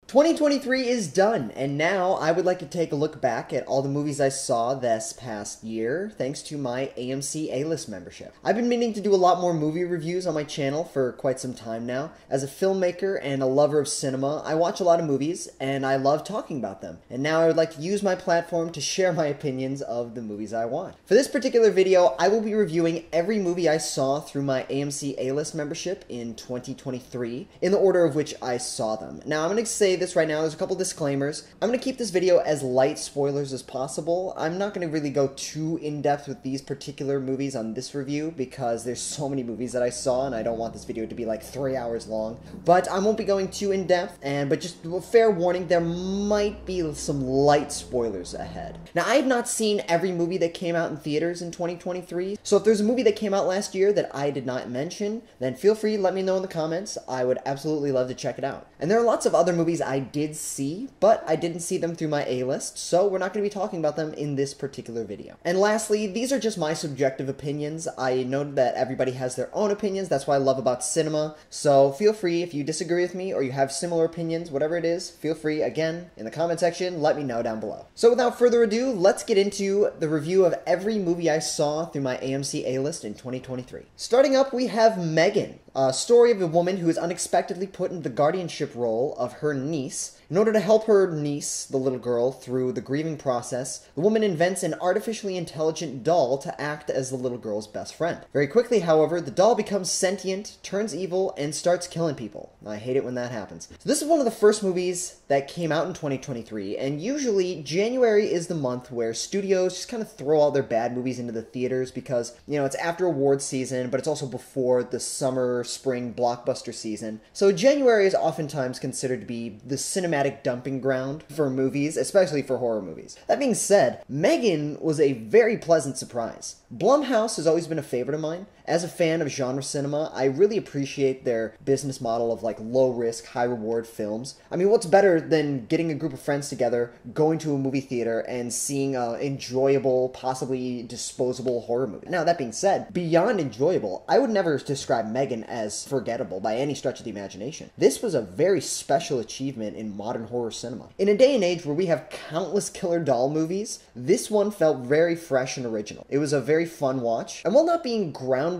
2023 is done, and now I would like to take a look back at all the movies I saw this past year, thanks to my AMC A-List membership. I've been meaning to do a lot more movie reviews on my channel for quite some time now. As a filmmaker and a lover of cinema, I watch a lot of movies, and I love talking about them. And now I would like to use my platform to share my opinions of the movies I watch. For this particular video, I will be reviewing every movie I saw through my AMC A-List membership in 2023, in the order of which I saw them. Now, I'm going to say this right now, there's a couple disclaimers. I'm going to keep this video as light spoilers as possible. I'm not going to really go too in-depth with these particular movies on this review because there's so many movies that I saw and I don't want this video to be like 3 hours long. But I won't be going too in-depth, but just a fair warning, there might be some light spoilers ahead. Now, I have not seen every movie that came out in theaters in 2023, so if there's a movie that came out last year that I did not mention, then feel free to let me know in the comments. I would absolutely love to check it out. And there are lots of other movies I did see, but I didn't see them through my A-list, so we're not going to be talking about them in this particular video. And lastly, these are just my subjective opinions. I know that everybody has their own opinions. That's what I love about cinema. So feel free, if you disagree with me or you have similar opinions, whatever it is, feel free, again, in the comment section, let me know down below. So without further ado, let's get into the review of every movie I saw through my AMC A-List in 2023. Starting up, we have Megan, a story of a woman who is unexpectedly put into the guardianship role of her niece. In order to help her niece, the little girl, through the grieving process, the woman invents an artificially intelligent doll to act as the little girl's best friend. Very quickly, however, the doll becomes sentient, turns evil, and starts killing people. I hate it when that happens. So this is one of the first movies that came out in 2023, and usually January is the month where studios just kind of throw all their bad movies into the theaters because, you know, it's after awards season, but it's also before the summer, spring blockbuster season. So January is oftentimes considered to be the cinematic dumping ground for movies, especially for horror movies. That being said, Megan was a very pleasant surprise. Blumhouse has always been a favorite of mine. As a fan of genre cinema, I really appreciate their business model of like low-risk, high-reward films. I mean, what's better than getting a group of friends together, going to a movie theater, and seeing an enjoyable, possibly disposable horror movie? Now, that being said, beyond enjoyable, I would never describe Megan as forgettable by any stretch of the imagination. This was a very special achievement in modern horror cinema. In a day and age where we have countless killer doll movies, this one felt very fresh and original. It was a very fun watch, and while not being groundbreaking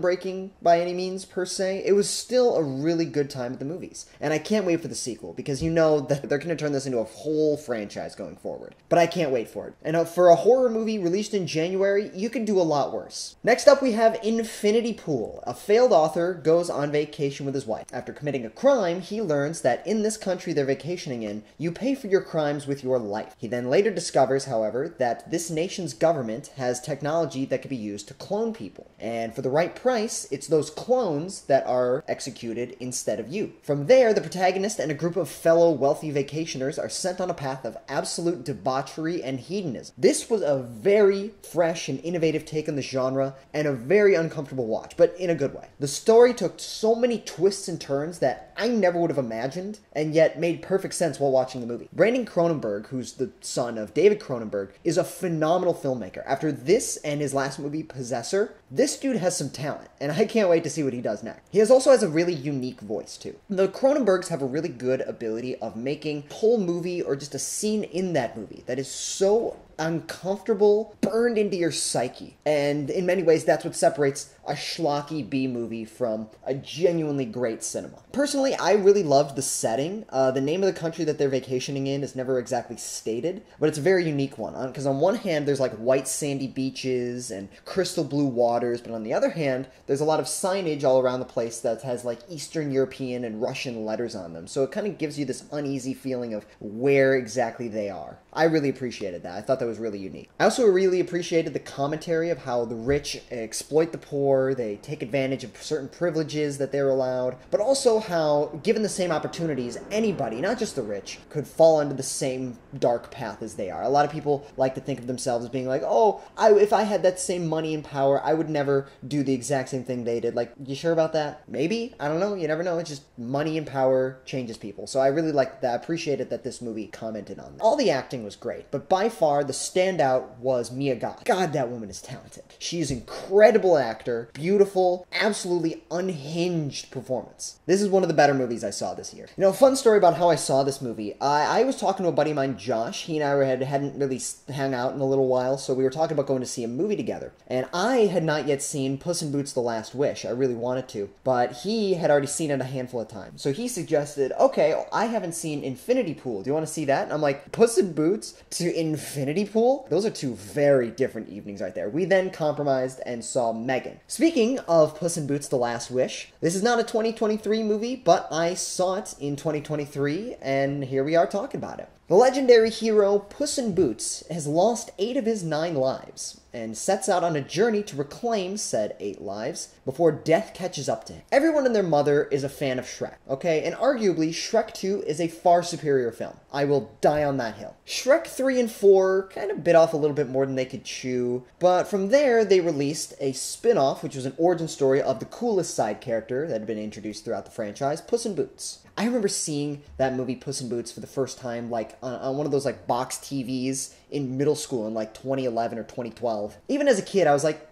by any means per se, it was still a really good time at the movies. And I can't wait for the sequel, because you know that they're going to turn this into a whole franchise going forward. But I can't wait for it. And for a horror movie released in January, you can do a lot worse. Next up, we have Infinity Pool. A failed author goes on vacation with his wife. After committing a crime, he learns that in this country they're vacationing in, you pay for your crimes with your life. He then later discovers, however, that this nation's government has technology that can be used to clone people. And for the right price, it's those clones that are executed instead of you. From there, the protagonist and a group of fellow wealthy vacationers are sent on a path of absolute debauchery and hedonism. This was a very fresh and innovative take on the genre, and a very uncomfortable watch, but in a good way. The story took so many twists and turns that I never would have imagined, and yet made perfect sense while watching the movie. Brandon Cronenberg, who's the son of David Cronenberg, is a phenomenal filmmaker. After this and his last movie, Possessor, this dude has some talent, and I can't wait to see what he does next. He also has a really unique voice, too. The Cronenbergs have a really good ability of making a whole movie or just a scene in that movie that is so uncomfortable, burned into your psyche. And in many ways, that's what separates a schlocky B movie from a genuinely great cinema. Personally, I really loved the setting. The name of the country that they're vacationing in is never exactly stated, but it's a very unique one. Because on one hand, there's like white sandy beaches and crystal blue waters, but on the other hand, there's a lot of signage all around the place that has like Eastern European and Russian letters on them. So it kind of gives you this uneasy feeling of where exactly they are. I really appreciated that. I thought that was really unique. I also really appreciated the commentary of how the rich exploit the poor, they take advantage of certain privileges that they're allowed, but also how, given the same opportunities, anybody, not just the rich, could fall into the same dark path as they are. A lot of people like to think of themselves as being like, oh, if I had that same money and power, I would never do the exact same thing they did. Like, you sure about that? Maybe? I don't know. You never know. It's just money and power changes people. So I really liked that. I appreciated that this movie commented on that. All the acting was great, but by far the standout was Mia Goth. God, that woman is talented. She's an incredible actor. spectacular, beautiful, absolutely unhinged performance. This is one of the better movies I saw this year. You know, fun story about how I saw this movie. I was talking to a buddy of mine, Josh. He and I hadn't really hung out in a little while, so we were talking about going to see a movie together. And I had not yet seen Puss in Boots: The Last Wish. I really wanted to, but he had already seen it a handful of times. So he suggested, okay, I haven't seen Infinity Pool. Do you want to see that? And I'm like, Puss in Boots to Infinity Pool? Those are two very different evenings right there. We then compromised and saw Megan. Speaking of Puss in Boots: The Last Wish, this is not a 2023 movie, but I saw it in 2023, and here we are talking about it. The legendary hero Puss in Boots has lost 8 of his 9 lives and sets out on a journey to reclaim said 8 lives before death catches up to him. Everyone and their mother is a fan of Shrek, okay? And arguably, Shrek 2 is a far superior film. I will die on that hill. Shrek 3 and 4 kind of bit off a little bit more than they could chew, but from there they released a spin-off, which was an origin story of the coolest side character that had been introduced throughout the franchise, Puss in Boots. I remember seeing that movie Puss in Boots for the first time like on one of those like box TVs in middle school in like 2011 or 2012. Even as a kid, I was like,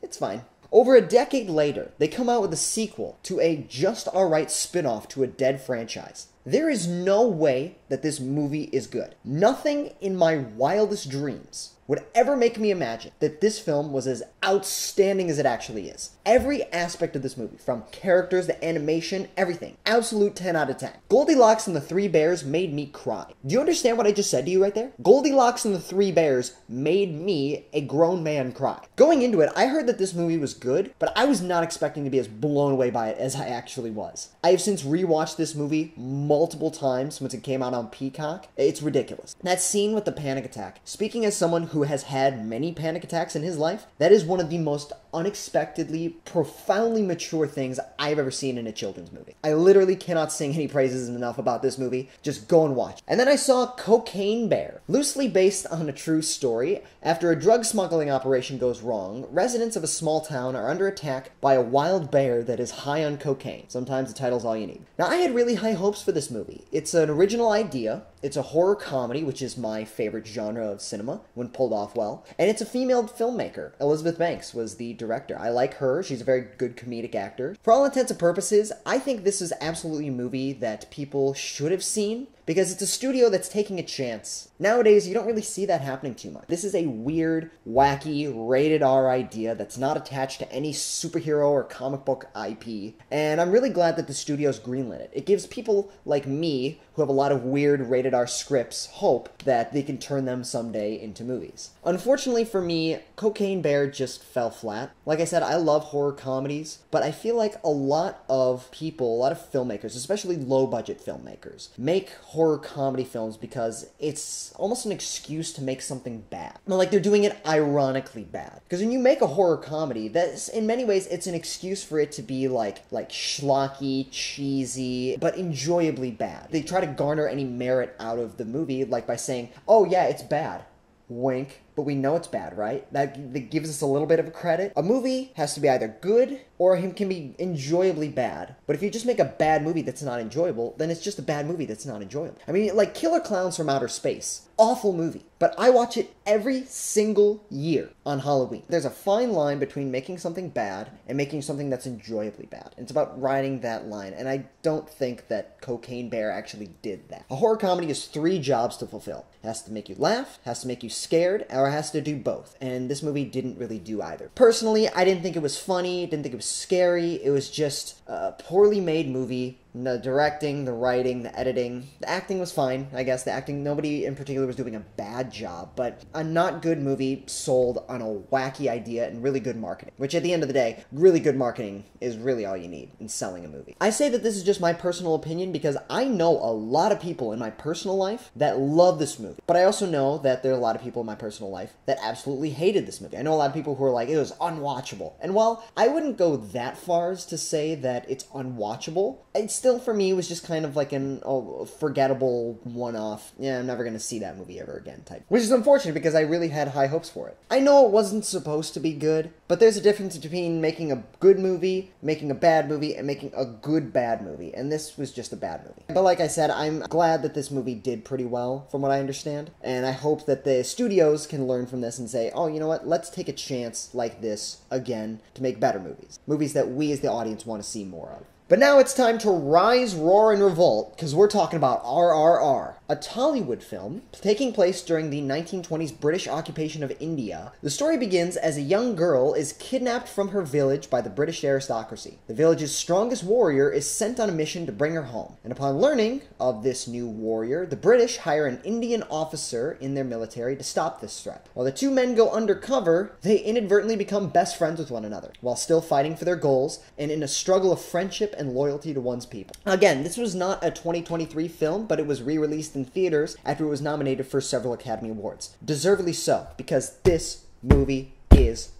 it's fine. Over a decade later, they come out with a sequel to a just alright spin-off to a dead franchise. There is no way that this movie is good. Nothing in my wildest dreams would ever make me imagine that this film was as outstanding as it actually is. Every aspect of this movie, from characters, the animation, everything, absolute 10 out of 10. Goldilocks and the Three Bears made me cry. Do you understand what I just said to you right there? Goldilocks and the Three Bears made me, a grown man, cry. Going into it, I heard that this movie was good, but I was not expecting to be as blown away by it as I actually was. I have since rewatched this movie multiple times once it came out on Peacock. It's ridiculous. That scene with the panic attack, speaking as someone who has had many panic attacks in his life, that is one of the most unexpectedly, profoundly mature things I've ever seen in a children's movie. I literally cannot sing any praises enough about this movie. Just go and watch. And then I saw Cocaine Bear, loosely based on a true story. After a drug smuggling operation goes wrong, residents of a small town are under attack by a wild bear that is high on cocaine. Sometimes the title's all you need. Now, I had really high hopes for this movie. It's an original idea. It's a horror comedy, which is my favorite genre of cinema when pulled off well. And it's a female filmmaker. Elizabeth Banks was the director. I like her. She's a very good comedic actor. For all intents and purposes, I think this is absolutely a movie that people should have seen, because it's a studio that's taking a chance. Nowadays, you don't really see that happening too much. This is a weird, wacky, rated R idea that's not attached to any superhero or comic book IP, and I'm really glad that the studio's greenlit it. It gives people like me, who have a lot of weird rated R scripts, hope that they can turn them someday into movies. Unfortunately for me, Cocaine Bear just fell flat. Like I said, I love horror comedies, but I feel like a lot of people, a lot of filmmakers, especially low-budget filmmakers, make horror comedy films because it's almost an excuse to make something bad. Like they're doing it ironically bad. Because when you make a horror comedy, that's in many ways it's an excuse for it to be like schlocky, cheesy, but enjoyably bad. They try to garner any merit out of the movie, like by saying, oh yeah, it's bad. Wink. But we know it's bad, right? That gives us a little bit of a credit. A movie has to be either good or it can be enjoyably bad. But if you just make a bad movie that's not enjoyable, then it's just a bad movie that's not enjoyable. I mean, like Killer Clowns from Outer Space. Awful movie. But I watch it every single year on Halloween. There's a fine line between making something bad and making something that's enjoyably bad. It's about riding that line, and I don't think that Cocaine Bear actually did that. A horror comedy has 3 jobs to fulfill. It has to make you laugh, has to make you scared, or has to do both. And this movie didn't really do either. Personally, I didn't think it was funny, didn't think it was scary. It was just a poorly made movie. The directing, the writing, the editing, the acting was fine, I guess. The acting, nobody in particular was doing a bad job, but a not good movie sold on a wacky idea and really good marketing, which at the end of the day, really good marketing is really all you need in selling a movie. I say that this is just my personal opinion because I know a lot of people in my personal life that love this movie, but I also know that there are a lot of people in my personal life that absolutely hated this movie. I know a lot of people who are like, it was unwatchable. And while I wouldn't go that far as to say that it's unwatchable, it's still for me was just kind of like an forgettable one-off, yeah, I'm never gonna see that movie ever again type. Which is unfortunate because I really had high hopes for it. I know it wasn't supposed to be good, but there's a difference between making a good movie, making a bad movie, and making a good bad movie, and this was just a bad movie. But like I said, I'm glad that this movie did pretty well, from what I understand, and I hope that the studios can learn from this and say, oh, you know what, let's take a chance like this again to make better movies. Movies that we as the audience want to see more of. But now it's time to rise, roar, and revolt, because we're talking about RRR, a Tollywood film taking place during the 1920s British occupation of India. The story begins as a young girl is kidnapped from her village by the British aristocracy. The village's strongest warrior is sent on a mission to bring her home, and upon learning of this new warrior, the British hire an Indian officer in their military to stop this threat. While the two men go undercover, they inadvertently become best friends with one another, while still fighting for their goals and in a struggle of friendship and loyalty to one's people. Again, this was not a 2023 film, but it was re-released in theaters after it was nominated for several Academy Awards. Deservedly so, because this movie is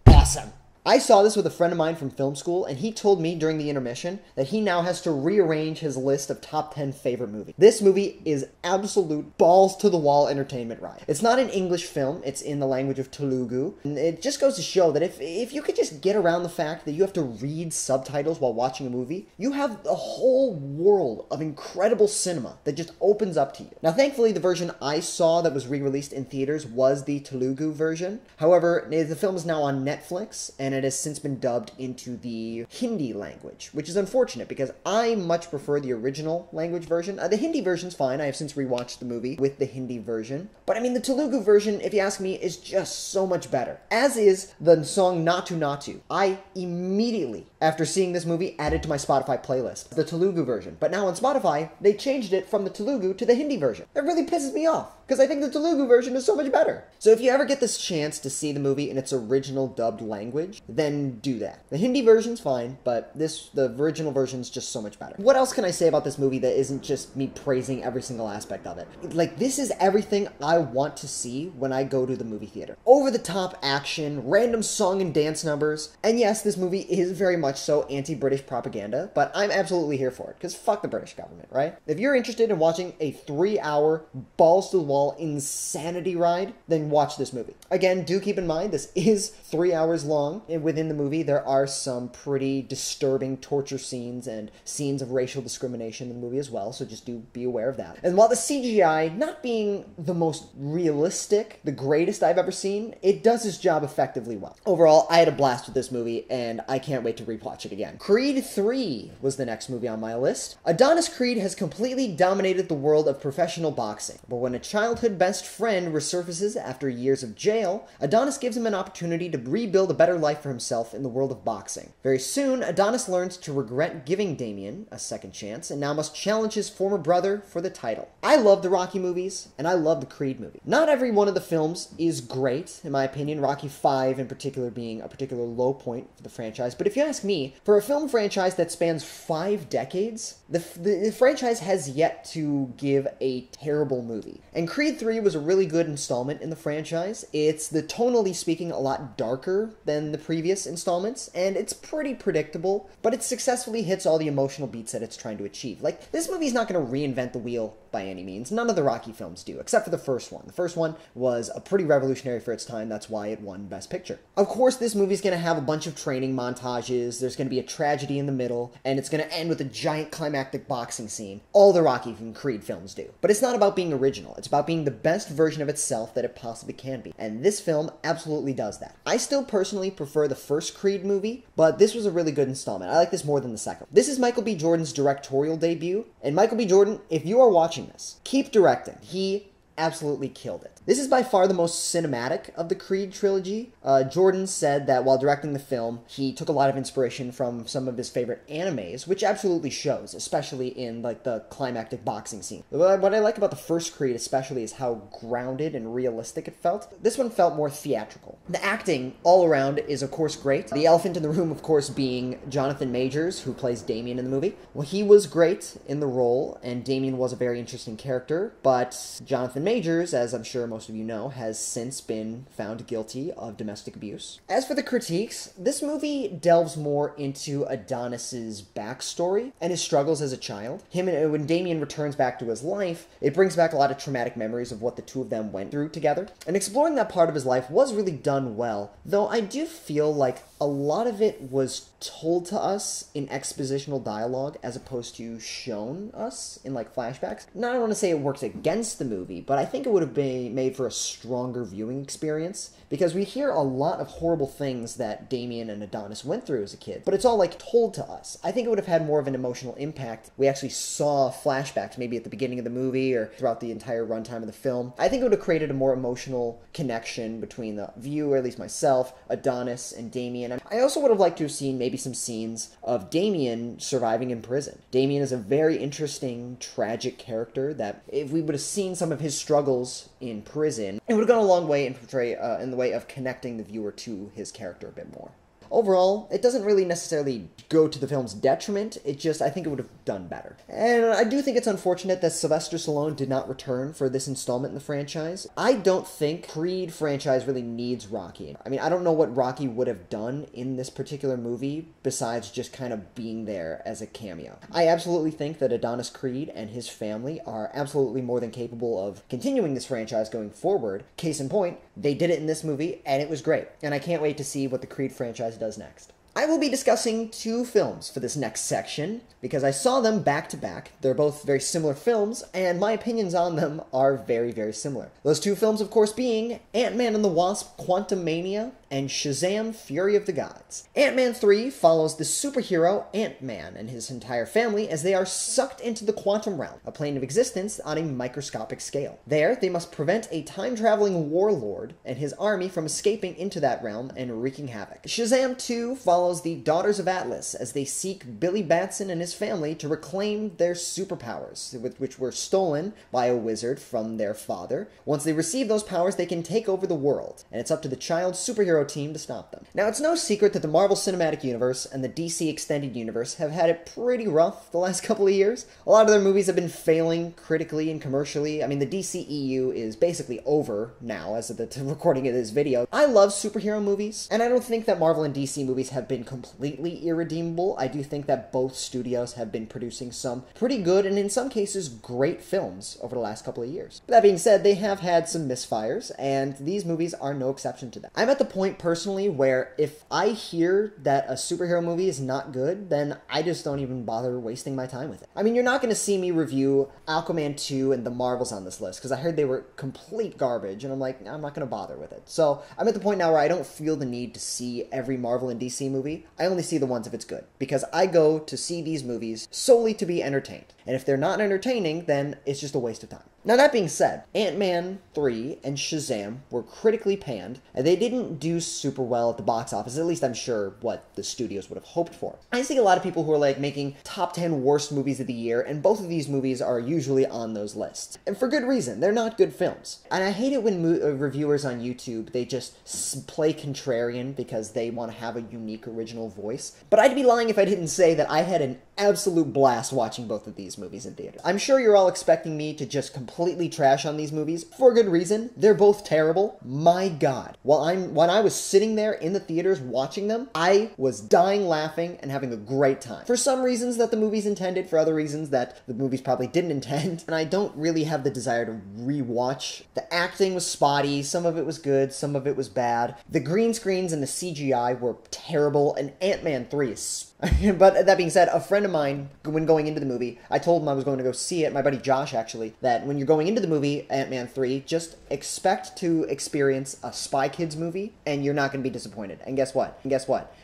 awesome. I saw this with a friend of mine from film school, and he told me during the intermission that he now has to rearrange his list of top 10 favorite movies. This movie is absolute balls-to-the-wall entertainment ride. It's not an English film, it's in the language of Telugu, and it just goes to show that if you could just get around the fact that you have to read subtitles while watching a movie, you have a whole world of incredible cinema that just opens up to you. Now, thankfully, the version I saw that was re-released in theaters was the Telugu version. However, the film is now on Netflix, and it has since been dubbed into the Hindi language, which is unfortunate because I much prefer the original language version. The Hindi version's fine. I have since rewatched the movie with the Hindi version. But I mean, the Telugu version, if you ask me, is just so much better. As is the song Natu Natu. I immediately, after seeing this movie, added to my Spotify playlist the Telugu version. But now on Spotify, they changed it from the Telugu to the Hindi version. That really pisses me off because I think the Telugu version is so much better. So if you ever get this chance to see the movie in its original dubbed language, then do that. The Hindi version's fine, but the original version's just so much better. What else can I say about this movie that isn't just me praising every single aspect of it? Like, this is everything I want to see when I go to the movie theater. Over-the-top action, random song and dance numbers, and yes, this movie is very much so anti-British propaganda, but I'm absolutely here for it, because fuck the British government, right? If you're interested in watching a 3-hour, balls-to-the-wall insanity ride, then watch this movie. Again, do keep in mind, this is 3 hours long, and within the movie, there are some pretty disturbing torture scenes and scenes of racial discrimination in the movie as well, so just do be aware of that. And while the CGI, not being the most realistic, the greatest I've ever seen, it does its job effectively well. Overall, I had a blast with this movie, and I can't wait to rewatch it again. Creed 3 was the next movie on my list. Adonis Creed has completely dominated the world of professional boxing, but when a childhood best friend resurfaces after years of jail, Adonis gives him an opportunity to rebuild a better life for himself in the world of boxing. Very soon, Adonis learns to regret giving Damien a second chance and now must challenge his former brother for the title. I love the Rocky movies, and I love the Creed movie. Not every one of the films is great, in my opinion, Rocky 5 in particular being a particular low point for the franchise, but if you ask me, for a film franchise that spans 5 decades, the franchise has yet to give a terrible movie. And Creed 3 was a really good installment in the franchise. It's, tonally speaking, a lot darker than the previous installments, and it's pretty predictable, but it successfully hits all the emotional beats that it's trying to achieve. Like, this movie's not going to reinvent the wheel by any means. None of the Rocky films do, except for the first one. The first one was a pretty revolutionary for its time. That's why it won Best Picture. Of course, this movie's going to have a bunch of training montages. There's going to be a tragedy in the middle, and it's going to end with a giant climactic boxing scene. All the Rocky and Creed films do. But it's not about being original. It's about being the best version of itself that it possibly can be. And this film absolutely does that. I still personally prefer the first Creed movie, but this was a really good installment. I like this more than the second. This is Michael B. Jordan's directorial debut, and Michael B. Jordan, if you are watching this, keep directing. He absolutely killed it. This is by far the most cinematic of the Creed trilogy. Jordan said that while directing the film, he took a lot of inspiration from some of his favorite animes, which absolutely shows, especially in like the climactic boxing scene. What I like about the first Creed especially is how grounded and realistic it felt. This one felt more theatrical. The acting all around is of course great. The elephant in the room of course being Jonathan Majors, who plays Damien in the movie. Well, he was great in the role, and Damien was a very interesting character, but Jonathan Majors, as I'm sure most most of you know, has since been found guilty of domestic abuse. As for the critiques, this movie delves more into Adonis's backstory and his struggles as a child. When Damien returns back to his life, it brings back a lot of traumatic memories of what the two of them went through together. And exploring that part of his life was really done well, though I do feel like a lot of it was told to us in expositional dialogue as opposed to shown us in like flashbacks. Now, I don't want to say it works against the movie, but I think it would have been made for a stronger viewing experience, because we hear a lot of horrible things that Damien and Adonis went through as a kid, but it's all like told to us. I think it would have had more of an emotional impact. We actually saw flashbacks maybe at the beginning of the movie or throughout the entire runtime of the film. I think it would have created a more emotional connection between the viewer, at least myself, Adonis, and Damien. I also would have liked to have seen maybe some scenes of Damien surviving in prison. Damien is a very interesting, tragic character that if we would have seen some of his struggles in prison, it would have gone a long way in portray in the way of connecting the viewer to his character a bit more. Overall, it doesn't really necessarily go to the film's detriment, it just, I think it would have done better. And I do think it's unfortunate that Sylvester Stallone did not return for this installment in the franchise. I don't think Creed franchise really needs Rocky. I mean, I don't know what Rocky would have done in this particular movie besides just kind of being there as a cameo. I absolutely think that Adonis Creed and his family are absolutely more than capable of continuing this franchise going forward. Case in point, they did it in this movie, and it was great. And I can't wait to see what the Creed franchise does next. I will be discussing two films for this next section, because I saw them back to back. They're both very similar films, and my opinions on them are very, very similar. Those two films, of course, being Ant-Man and the Wasp: Quantumania and Shazam: Fury of the Gods. Ant-Man 3 follows the superhero Ant-Man and his entire family as they are sucked into the quantum realm, a plane of existence on a microscopic scale. There, they must prevent a time-traveling warlord and his army from escaping into that realm and wreaking havoc. Shazam 2 follows the Daughters of Atlas as they seek Billy Batson and his family to reclaim their superpowers, which were stolen by a wizard from their father. Once they receive those powers, they can take over the world, and it's up to the child superhero team to stop them. Now, it's no secret that the Marvel Cinematic Universe and the DC Extended Universe have had it pretty rough the last couple of years. A lot of their movies have been failing critically and commercially. I mean, the DCEU is basically over now as of the recording of this video. I love superhero movies, and I don't think that Marvel and DC movies have been completely irredeemable. I do think that both studios have been producing some pretty good and in some cases great films over the last couple of years. But that being said, they have had some misfires, and these movies are no exception to that. I'm at the point personally where if I hear that a superhero movie is not good, then I just don't even bother wasting my time with it. I mean, you're not going to see me review Aquaman 2 and the Marvels on this list because I heard they were complete garbage, and I'm like, I'm not going to bother with it. So I'm at the point now where I don't feel the need to see every Marvel and DC movie. I only see the ones if it's good, because I go to see these movies solely to be entertained. And if they're not entertaining, then it's just a waste of time. Now, that being said, Ant-Man 3 and Shazam were critically panned, and they didn't do super well at the box office, at least I'm sure what the studios would have hoped for. I see a lot of people who are like making top 10 worst movies of the year, and both of these movies are usually on those lists. And for good reason, they're not good films. And I hate it when reviewers on YouTube, they just play contrarian because they want to have a unique original voice. But I'd be lying if I didn't say that I had an absolute blast watching both of these movies in theater. I'm sure you're all expecting me to just completely trash on these movies for good reason. They're both terrible. My God. When I was sitting there in the theaters watching them, I was dying laughing and having a great time. For some reasons that the movies intended, for other reasons that the movies probably didn't intend, and I don't really have the desire to rewatch. The acting was spotty, some of it was good, some of it was bad. The green screens and the CGI were terrible, and Ant-Man 3 is but that being said, a friend of mine, when going into the movie, I told him I was going to go see it, my buddy Josh actually, that when you're going into the movie, Ant-Man 3, just expect to experience a Spy Kids movie, and you're not going to be disappointed. And guess what?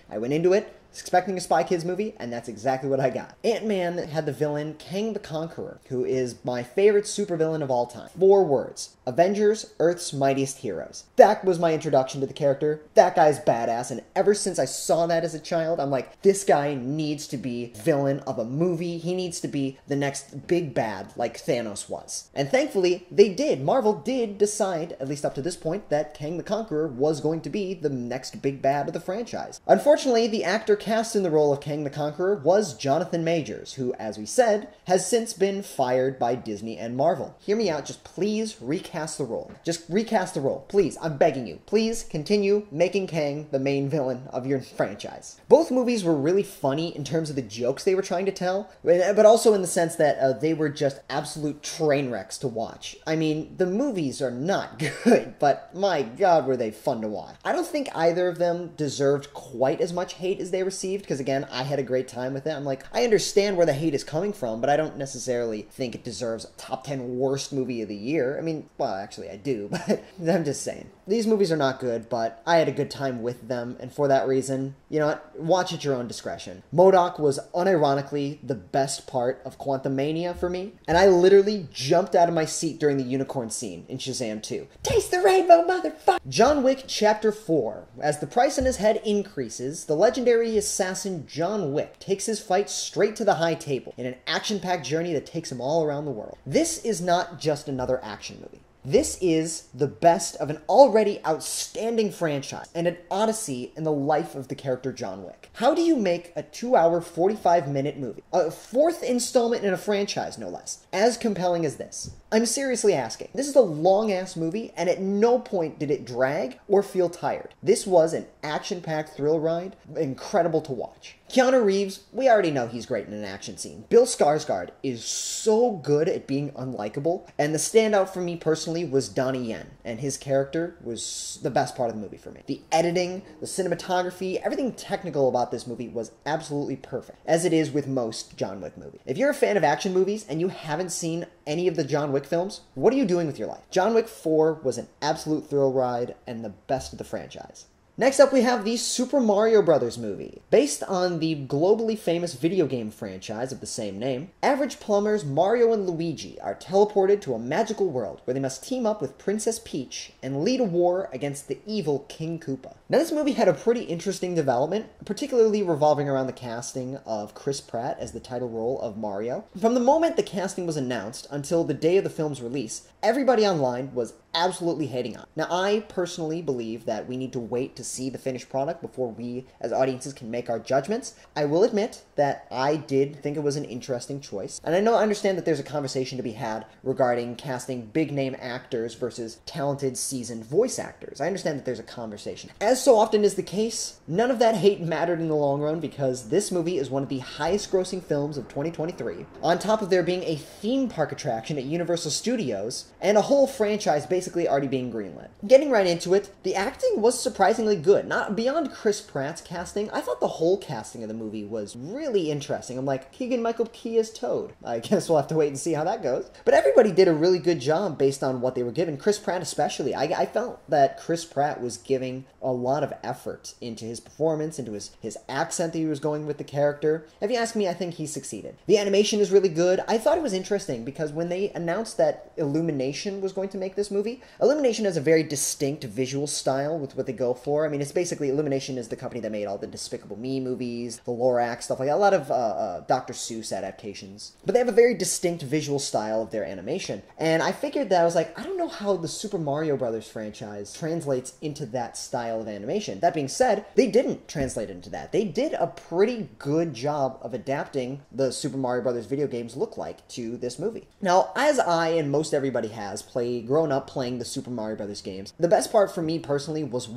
I went into it expecting a Spy Kids movie, and that's exactly what I got. Ant-Man had the villain Kang the Conqueror, who is my favorite supervillain of all time. 4 words. Avengers, Earth's Mightiest Heroes. That was my introduction to the character. That guy's badass, and ever since I saw that as a child, I'm like, this guy needs to be villain of a movie. He needs to be the next big bad like Thanos was. And thankfully, they did. Marvel did decide, at least up to this point, that Kang the Conqueror was going to be the next big bad of the franchise. Unfortunately, Unfortunately, the actor cast in the role of Kang the Conqueror was Jonathan Majors, who, as we said, has since been fired by Disney and Marvel. Hear me out, just please recast the role. Just recast the role, please, I'm begging you. Please continue making Kang the main villain of your franchise. Both movies were really funny in terms of the jokes they were trying to tell, but also in the sense that they were just absolute train wrecks to watch. I mean, the movies are not good, but my god were they fun to watch. I don't think either of them deserved quite as much hate as they received, because again, I had a great time with it. I'm like, I understand where the hate is coming from, but I don't necessarily think it deserves a top 10 worst movie of the year. I mean, well, actually I do, but I'm just saying. These movies are not good, but I had a good time with them, and for that reason, you know what, watch at your own discretion. MODOK was unironically the best part of Quantumania for me, and I literally jumped out of my seat during the unicorn scene in Shazam 2. Taste the rainbow, motherfucker! John Wick Chapter 4. As the price on his head increases, the legendary assassin John Wick takes his fight straight to the high table in an action-packed journey that takes him all around the world. This is not just another action movie. This is the best of an already outstanding franchise and an odyssey in the life of the character John Wick. How do you make a 2-hour, 45-minute movie, a fourth installment in a franchise, no less, as compelling as this? I'm seriously asking. This is a long-ass movie, and at no point did it drag or feel tired. This was an action-packed thrill ride, incredible to watch. Keanu Reeves, we already know he's great in an action scene. Bill Skarsgård is so good at being unlikable, and the standout for me personally was Donnie Yen, and his character was the best part of the movie for me. The editing, the cinematography, everything technical about this movie was absolutely perfect, as it is with most John Wick movies. If you're a fan of action movies and you haven't seen any of the John Wick films, what are you doing with your life? John Wick 4 was an absolute thrill ride and the best of the franchise. Next up, we have the Super Mario Bros. Movie. Based on the globally famous video game franchise of the same name, average plumbers Mario and Luigi are teleported to a magical world where they must team up with Princess Peach and lead a war against the evil King Koopa. Now, this movie had a pretty interesting development, particularly revolving around the casting of Chris Pratt as the title role of Mario. From the moment the casting was announced until the day of the film's release, everybody online was absolutely hating on it. Now, I personally believe that we need to wait to see the finished product before we, as audiences, can make our judgments. I will admit that I did think it was an interesting choice, and I understand that there's a conversation to be had regarding casting big-name actors versus talented, seasoned voice actors. I understand that there's a conversation. As so often is the case, none of that hate mattered in the long run because this movie is one of the highest-grossing films of 2023, on top of there being a theme park attraction at Universal Studios, and a whole franchise basically already being greenlit. Getting right into it, the acting was surprisingly good. Not beyond Chris Pratt's casting, I thought the whole casting of the movie was really interesting. I'm like, Keegan-Michael Key as Toad. I guess we'll have to wait and see how that goes. But everybody did a really good job based on what they were given. Chris Pratt especially. I felt that Chris Pratt was giving a lot of effort into his performance, into his accent that he was going with the character. If you ask me, I think he succeeded. The animation is really good. I thought it was interesting because when they announced that Illumination was going to make this movie, Illumination has a very distinct visual style with what they go for. I mean, it's basically, Illumination is the company that made all the Despicable Me movies, the Lorax, stuff like that, a lot of Dr. Seuss adaptations. But they have a very distinct visual style of their animation. And I figured that I was like, I don't know how the Super Mario Bros. Franchise translates into that style of animation. That being said, they didn't translate into that. They did a pretty good job of adapting the Super Mario Bros. Video games look like to this movie. Now, as I and most everybody has grown up playing the Super Mario Bros. Games, the best part for me personally was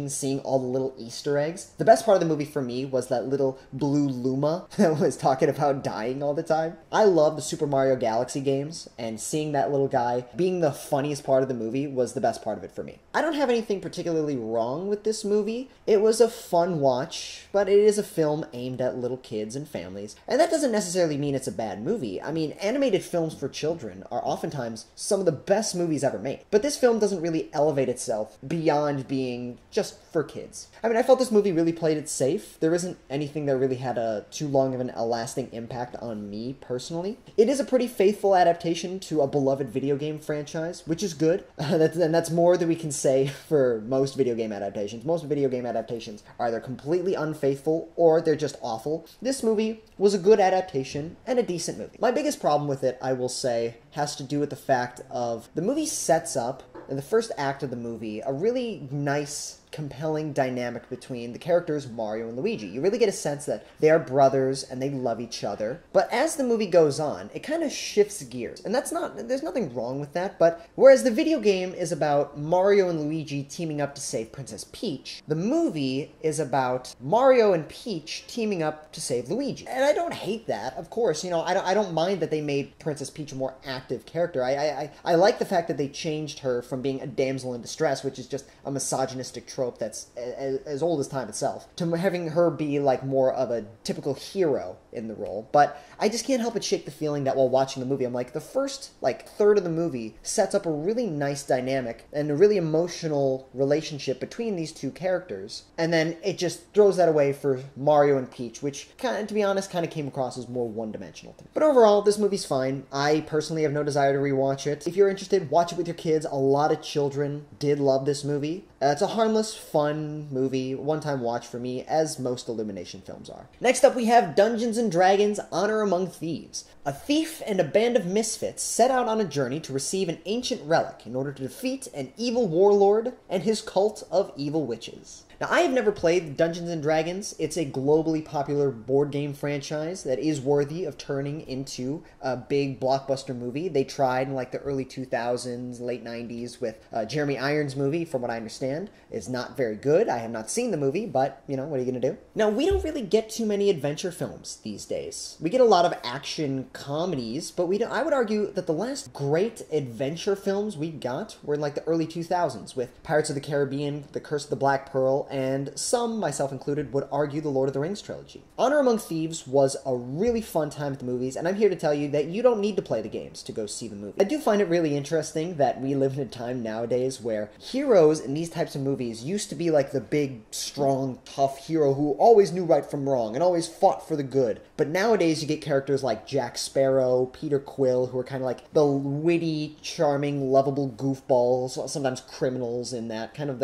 seeing all the little Easter eggs. The best part of the movie for me was that little blue Luma that was talking about dying all the time. I love the Super Mario Galaxy games, and seeing that little guy being the funniest part of the movie was the best part of it for me. I don't have anything particularly wrong with this movie. It was a fun watch, but it is a film aimed at little kids and families, and that doesn't necessarily mean it's a bad movie. I mean, animated films for children are oftentimes some of the best movies ever made, but this film doesn't really elevate itself beyond being just for kids. I mean, I felt this movie really played it safe. There isn't anything that really had too long of a lasting impact on me personally. It is a pretty faithful adaptation to a beloved video game franchise, which is good. And that's more than we can say for most video game adaptations. Most video game adaptations are either completely unfaithful or they're just awful. This movie was a good adaptation and a decent movie. My biggest problem with it, I will say, has to do with the fact of the movie sets up in the first act of the movie a really nice compelling dynamic between the characters Mario and Luigi. You really get a sense that they are brothers and they love each other. But as the movie goes on, it kind of shifts gears. And there's nothing wrong with that, but whereas the video game is about Mario and Luigi teaming up to save Princess Peach, the movie is about Mario and Peach teaming up to save Luigi. And I don't hate that, of course. You know, I don't mind that they made Princess Peach a more active character. I like the fact that they changed her from being a damsel in distress, which is just a misogynistic trope that's as old as time itself, to having her be like more of a typical hero in the role. But I just can't help but shake the feeling that while watching the movie, I'm like, the first third of the movie sets up a really nice dynamic and a really emotional relationship between these two characters, and then it just throws that away for Mario and Peach, which to be honest, kind of came across as more one-dimensional to me. But overall, this movie's fine. I personally have no desire to rewatch it. If you're interested, watch it with your kids. A lot of children did love this movie. It's a harmless, fun movie, one-time watch for me, as most Illumination films are. Next up, we have Dungeons & Dragons: Honor Among Thieves. A thief and a band of misfits set out on a journey to receive an ancient relic in order to defeat an evil warlord and his cult of evil witches. Now, I have never played Dungeons & Dragons. It's a globally popular board game franchise that is worthy of turning into a big blockbuster movie. They tried in the early 2000s, late 90s with Jeremy Irons' movie, from what I understand. It's not very good. I have not seen the movie, but, what are you going to do? Now, we don't really get too many adventure films these days. We get a lot of action comedies, but I would argue that the last great adventure films we got were in the early 2000s with Pirates of the Caribbean, The Curse of the Black Pearl, and some, myself included, would argue the Lord of the Rings trilogy. Honor Among Thieves was a really fun time at the movies, and I'm here to tell you that you don't need to play the games to go see the movie. I do find it really interesting that we live in a time nowadays where heroes in these types of movies used to be the big, strong, tough hero who always knew right from wrong and always fought for the good. But nowadays you get characters like Jack Sparrow, Peter Quill, who are kind of the witty, charming, lovable goofballs, sometimes criminals in that, kind of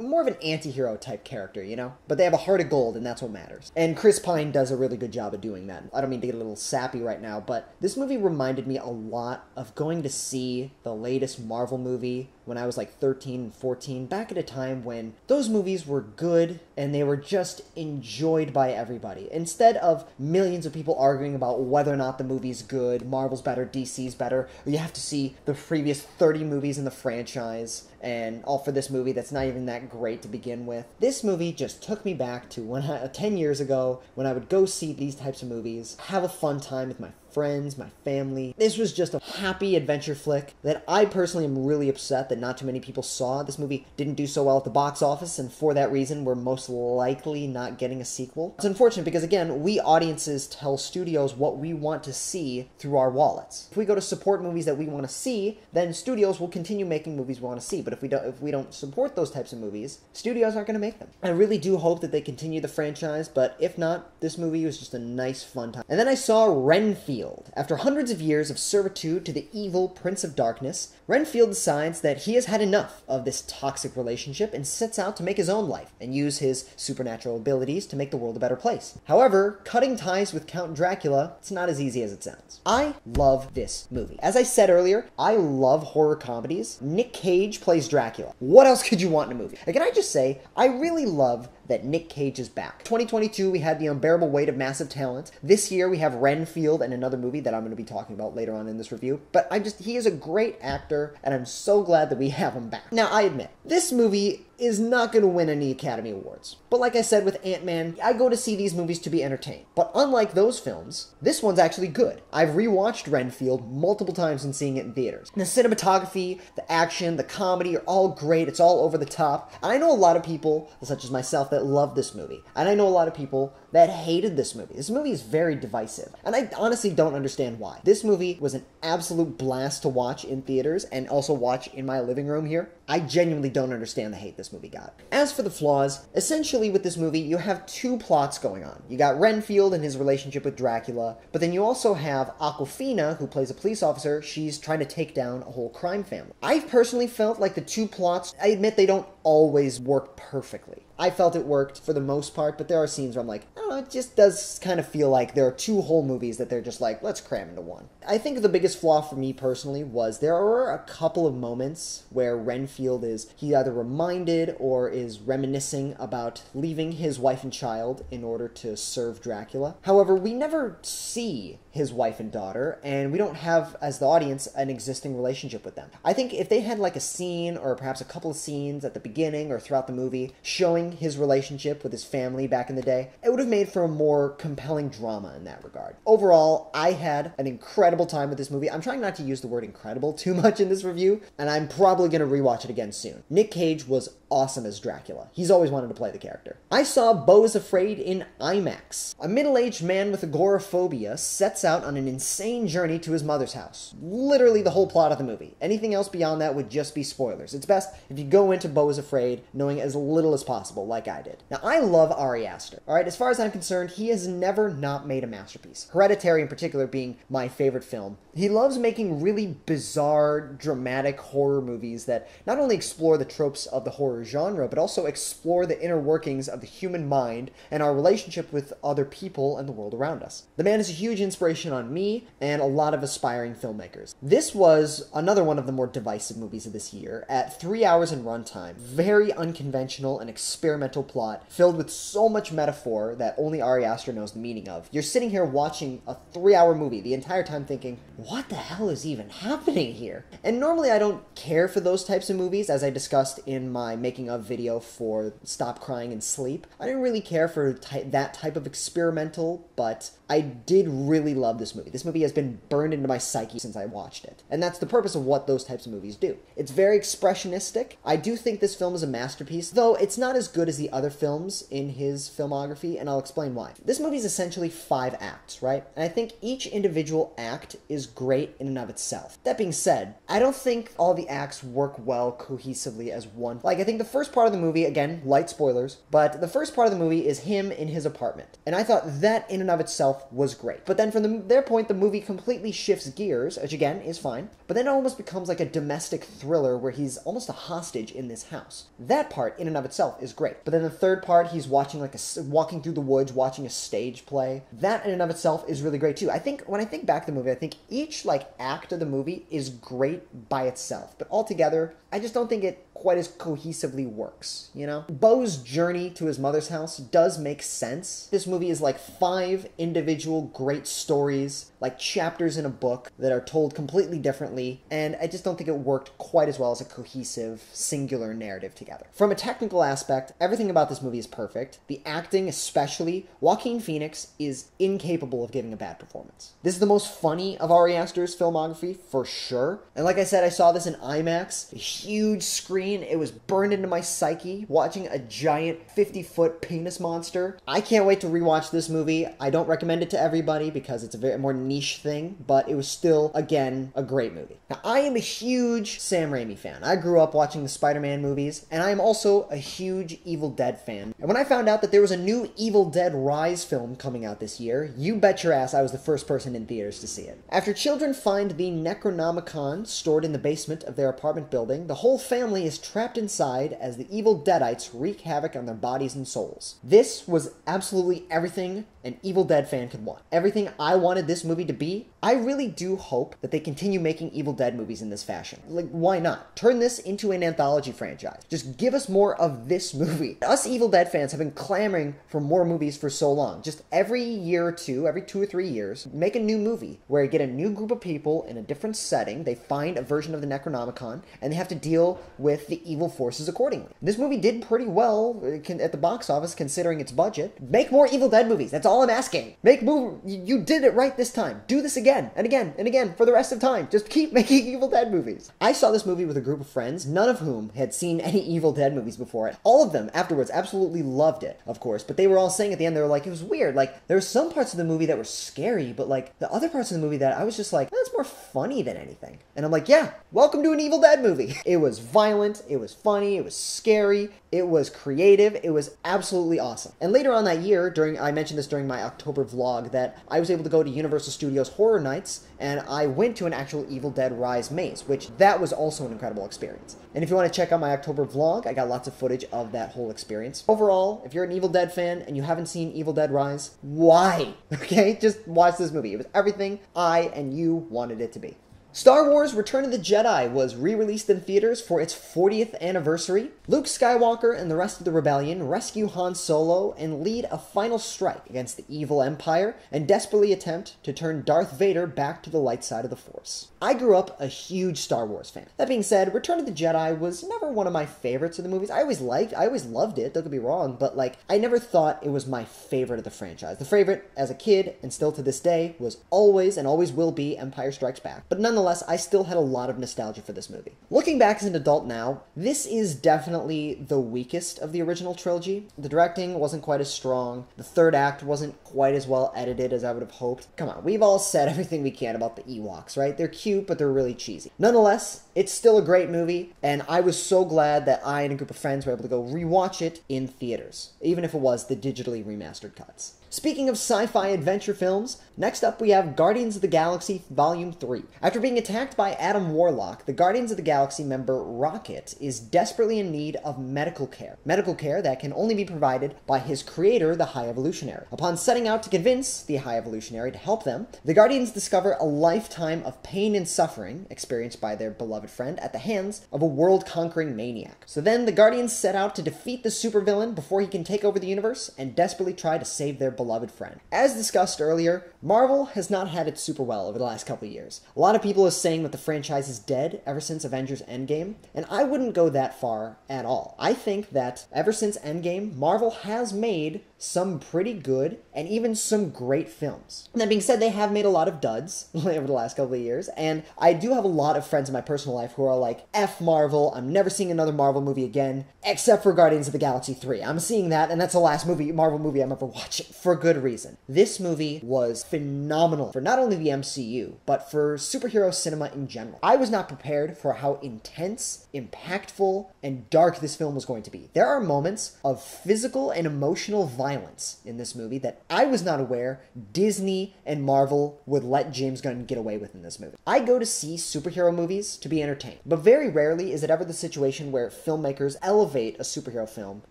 more of an anti-hero type character, But they have a heart of gold, and that's what matters. And Chris Pine does a really good job of doing that. I don't mean to get a little sappy right now, but this movie reminded me a lot of going to see the latest Marvel movie when I was 13 and 14, back at a time when those movies were good and they were just enjoyed by everybody. Instead of millions of people arguing about whether or not the movie's good, Marvel's better, DC's better, or you have to see the previous 30 movies in the franchise, and all for this movie that's not even that great to begin with. This movie just took me back to 10 years ago when I would go see these types of movies, have a fun time with my friends, my family. This was just a happy adventure flick that I personally am really upset that not too many people saw. This movie didn't do so well at the box office, and for that reason, we're most likely not getting a sequel. It's unfortunate because, again, we audiences tell studios what we want to see through our wallets. If we go to support movies that we want to see, then studios will continue making movies we want to see. But if we don't support those types of movies, studios aren't going to make them. I really do hope that they continue the franchise, but if not, this movie was just a nice, fun time. And then I saw Renfield. After hundreds of years of servitude to the evil Prince of Darkness, Renfield decides that he has had enough of this toxic relationship and sets out to make his own life and use his supernatural abilities to make the world a better place. However, cutting ties with Count Dracula, it's not as easy as it sounds. I love this movie. As I said earlier, I love horror comedies. Nick Cage plays Dracula. What else could you want in a movie? Can I just say, I really love that Nick Cage is back. 2022, we had The Unbearable Weight of Massive Talent. This year, we have Renfield and another movie that I'm going to be talking about later on in this review. But he is a great actor, and I'm so glad that we have him back. Now, I admit, this movie is not going to win any Academy Awards. But like I said with Ant-Man, I go to see these movies to be entertained. But unlike those films, this one's actually good. I've rewatched Renfield multiple times since seeing it in theaters. The cinematography, the action, the comedy are all great. It's all over the top. And I know a lot of people, such as myself, that love this movie. And I know a lot of people that hated this movie. This movie is very divisive. And I honestly don't understand why. This movie was an absolute blast to watch in theaters and also watch in my living room here. I genuinely don't understand the hate this movie got. As for the flaws, essentially with this movie, you have two plots going on. You got Renfield and his relationship with Dracula, but then you also have Awkwafina, who plays a police officer. She's trying to take down a whole crime family. I've personally felt like the two plots, I admit they don't always work perfectly. I felt it worked for the most part, but there are scenes where I'm like, I don't know, it just does kind of feel like there are two whole movies that they're just like, let's cram into one. I think the biggest flaw for me personally was there were a couple of moments where Renfield Renfield is he either reminded or is reminiscing about leaving his wife and child in order to serve Dracula. However, we never see his wife and daughter, and we don't have, as the audience, an existing relationship with them. I think if they had like a scene, or perhaps a couple of scenes at the beginning or throughout the movie, showing his relationship with his family back in the day, it would have made for a more compelling drama in that regard. Overall, I had an incredible time with this movie. I'm trying not to use the word incredible too much in this review, and I'm probably going to rewatch it again soon. Nick Cage was awesome as Dracula. He's always wanted to play the character. I saw Beau is Afraid in IMAX. A middle-aged man with agoraphobia sets out on an insane journey to his mother's house. Literally the whole plot of the movie. Anything else beyond that would just be spoilers. It's best if you go into Beau is Afraid knowing as little as possible, like I did. Now, I love Ari Aster. Alright, as far as I'm concerned, he has never not made a masterpiece. Hereditary in particular being my favorite film. He loves making really bizarre, dramatic horror movies that not only explore the tropes of the horror genre, but also explore the inner workings of the human mind and our relationship with other people and the world around us. The man is a huge inspiration on me and a lot of aspiring filmmakers. This was another one of the more divisive movies of this year, at 3 hours in runtime. Very unconventional and experimental plot, filled with so much metaphor that only Ari Aster knows the meaning of. You're sitting here watching a 3-hour movie the entire time thinking, what the hell is even happening here? And normally I don't care for those types of movies, as I discussed in my making of video for Stop Crying and Sleep. I didn't really care for that type of experimental, but I did really love this movie. This movie has been burned into my psyche since I watched it. And that's the purpose of what those types of movies do. It's very expressionistic. I do think this film is a masterpiece, though it's not as good as the other films in his filmography, and I'll explain why. This movie is essentially 5 acts, right? And I think each individual act is great in and of itself. That being said, I don't think all the acts work well cohesively as one. Like, I think the first part of the movie, again, light spoilers, but the first part of the movie is him in his apartment. And I thought that in and of itself was great. But then from their point, the movie completely shifts gears, which again is fine, but then it almost becomes like a domestic thriller where he's almost a hostage in this house. That part in and of itself is great. But then the third part, he's watching walking through the woods, watching a stage play. That in and of itself is really great too. I think when I think back to the movie, I think each act of the movie is great by itself, but altogether, I just don't think it quite as cohesively works, you know? Beau's journey to his mother's house does make sense. This movie is like 5 individual great stories, like chapters in a book that are told completely differently, and I just don't think it worked quite as well as a cohesive, singular narrative together. From a technical aspect, everything about this movie is perfect. The acting, especially, Joaquin Phoenix is incapable of giving a bad performance. This is the most funny of Ari Aster's filmography, for sure. And like I said, I saw this in IMAX, a huge screen. It was burned into my psyche, watching a giant 50-foot penis monster. I can't wait to rewatch this movie. I don't recommend it to everybody because it's a very more niche thing, but it was still, again, a great movie. Now, I am a huge Sam Raimi fan. I grew up watching the Spider-Man movies, and I am also a huge Evil Dead fan. And when I found out that there was a new Evil Dead Rise film coming out this year, you bet your ass I was the first person in theaters to see it. After children find the Necronomicon stored in the basement of their apartment building, the whole family is trapped inside as the evil Deadites wreak havoc on their bodies and souls. This was absolutely everything an Evil Dead fan could want. Everything I wanted this movie to be. I really do hope that they continue making Evil Dead movies in this fashion. Like, why not? Turn this into an anthology franchise. Just give us more of this movie. Us Evil Dead fans have been clamoring for more movies for so long. Just every year or two, every 2 or 3 years, make a new movie where you get a new group of people in a different setting, they find a version of the Necronomicon, and they have to deal with the evil forces accordingly. This movie did pretty well at the box office considering its budget. Make more Evil Dead movies. That's all I'm asking. You did it right this time. Do this again and again and again for the rest of time. Just keep making Evil Dead movies. I saw this movie with a group of friends, none of whom had seen any Evil Dead movies before it. All of them afterwards absolutely loved it, of course, but they were all saying at the end, they were like, it was weird. Like, there were some parts of the movie that were scary, but like the other parts of the movie that I was just like, that's more funny than anything. And I'm like, yeah, welcome to an Evil Dead movie. It was violent, it was funny, it was scary, it was creative, it was absolutely awesome. And later on that year, I mentioned this during my October vlog, that I was able to go to Universal Studios Horror Nights, and I went to an actual Evil Dead Rise maze, which that was also an incredible experience. And if you want to check out my October vlog, I got lots of footage of that whole experience. Overall, if you're an Evil Dead fan and you haven't seen Evil Dead Rise, why? Okay, just watch this movie. It was everything I and you wanted it to be. Star Wars Return of the Jedi was re-released in theaters for its 40th anniversary. Luke Skywalker and the rest of the rebellion rescue Han Solo and lead a final strike against the evil Empire and desperately attempt to turn Darth Vader back to the light side of the Force. I grew up a huge Star Wars fan. That being said, Return of the Jedi was never one of my favorites of the movies. I always loved it, don't get me wrong, but I never thought it was my favorite of the franchise. The favorite as a kid, and still to this day, was always and always will be Empire Strikes Back. But nonetheless, I still had a lot of nostalgia for this movie. Looking back as an adult now, this is definitely the weakest of the original trilogy. The directing wasn't quite as strong. The third act wasn't quite as well edited as I would have hoped. Come on, we've all said everything we can about the Ewoks, right? They're cute, but they're really cheesy. Nonetheless, it's still a great movie, and I was so glad that I and a group of friends were able to go rewatch it in theaters, even if it was the digitally remastered cuts. Speaking of sci-fi adventure films, next up we have Guardians of the Galaxy Volume 3. After being attacked by Adam Warlock, the Guardians of the Galaxy member Rocket is desperately in need of medical care. Medical care that can only be provided by his creator, the High Evolutionary. Upon setting out to convince the High Evolutionary to help them, the Guardians discover a lifetime of pain and suffering experienced by their beloved friend at the hands of a world-conquering maniac. So then the Guardians set out to defeat the supervillain before he can take over the universe and desperately try to save their beloved friend. As discussed earlier, Marvel has not had it super well over the last couple of years. A lot of people are saying that the franchise is dead ever since Avengers Endgame, and I wouldn't go that far at all. I think that ever since Endgame, Marvel has made some pretty good and even some great films. That being said, they have made a lot of duds over the last couple of years, and I do have a lot of friends in my personal life who are like, F Marvel, I'm never seeing another Marvel movie again, except for Guardians of the Galaxy 3. I'm seeing that, and that's the last Marvel movie I'm ever watching, for good reason. This movie was phenomenal for not only the MCU, but for superhero cinema in general. I was not prepared for how intense, impactful, and dark this film was going to be. There are moments of physical and emotional violence in this movie that I was not aware Disney and Marvel would let James Gunn get away with in this movie. I go to see superhero movies to be entertained, but very rarely is it ever the situation where filmmakers elevate a superhero film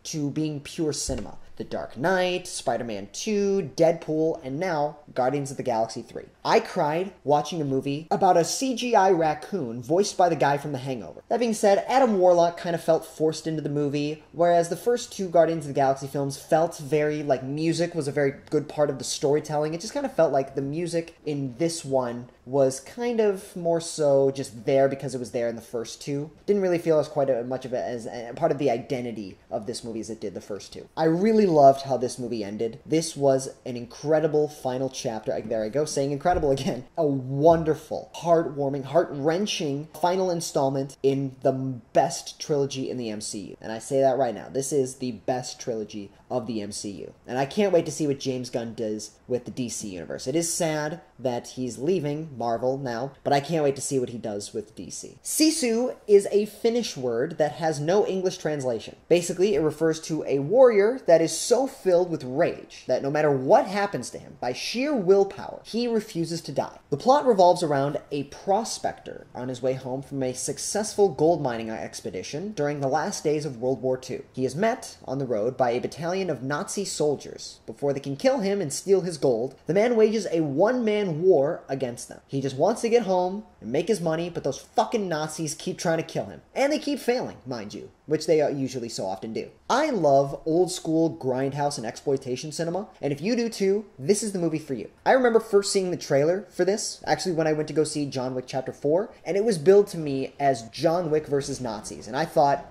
to being pure cinema. The Dark Knight, Spider-Man 2, Deadpool, and now Guardians of the Galaxy 3. I cried watching a movie about a CGI raccoon voiced by the guy from The Hangover. That being said, Adam Warlock kind of felt forced into the movie, whereas the first two Guardians of the Galaxy films felt very, music was a very good part of the storytelling. It just kind of felt like the music in this one was kind of more so just there because it was there in the first two. Didn't really feel as quite much of it as a part of the identity of this movie as it did the first two. I really loved how this movie ended. This was an incredible final chapter. There I go, saying incredible again. A wonderful, heartwarming, heart-wrenching final installment in the best trilogy in the MCU. And I say that right now. This is the best trilogy of the MCU. And I can't wait to see what James Gunn does with the DC universe. It is sad that he's leaving Marvel now, but I can't wait to see what he does with DC. Sisu is a Finnish word that has no English translation. Basically, it refers to a warrior that is so filled with rage that no matter what happens to him, by sheer willpower, he refuses to die. The plot revolves around a prospector on his way home from a successful gold mining expedition during the last days of World War II. He is met on the road by a battalion of Nazi soldiers. Before they can kill him and steal his gold, the man wages a one-man war against them. He just wants to get home and make his money, but those fucking Nazis keep trying to kill him. And they keep failing, mind you, which they usually so often do. I love old school grindhouse and exploitation cinema, and if you do too, this is the movie for you. I remember first seeing the trailer for this, actually when I went to go see John Wick Chapter 4, and it was billed to me as John Wick versus Nazis, and I thought,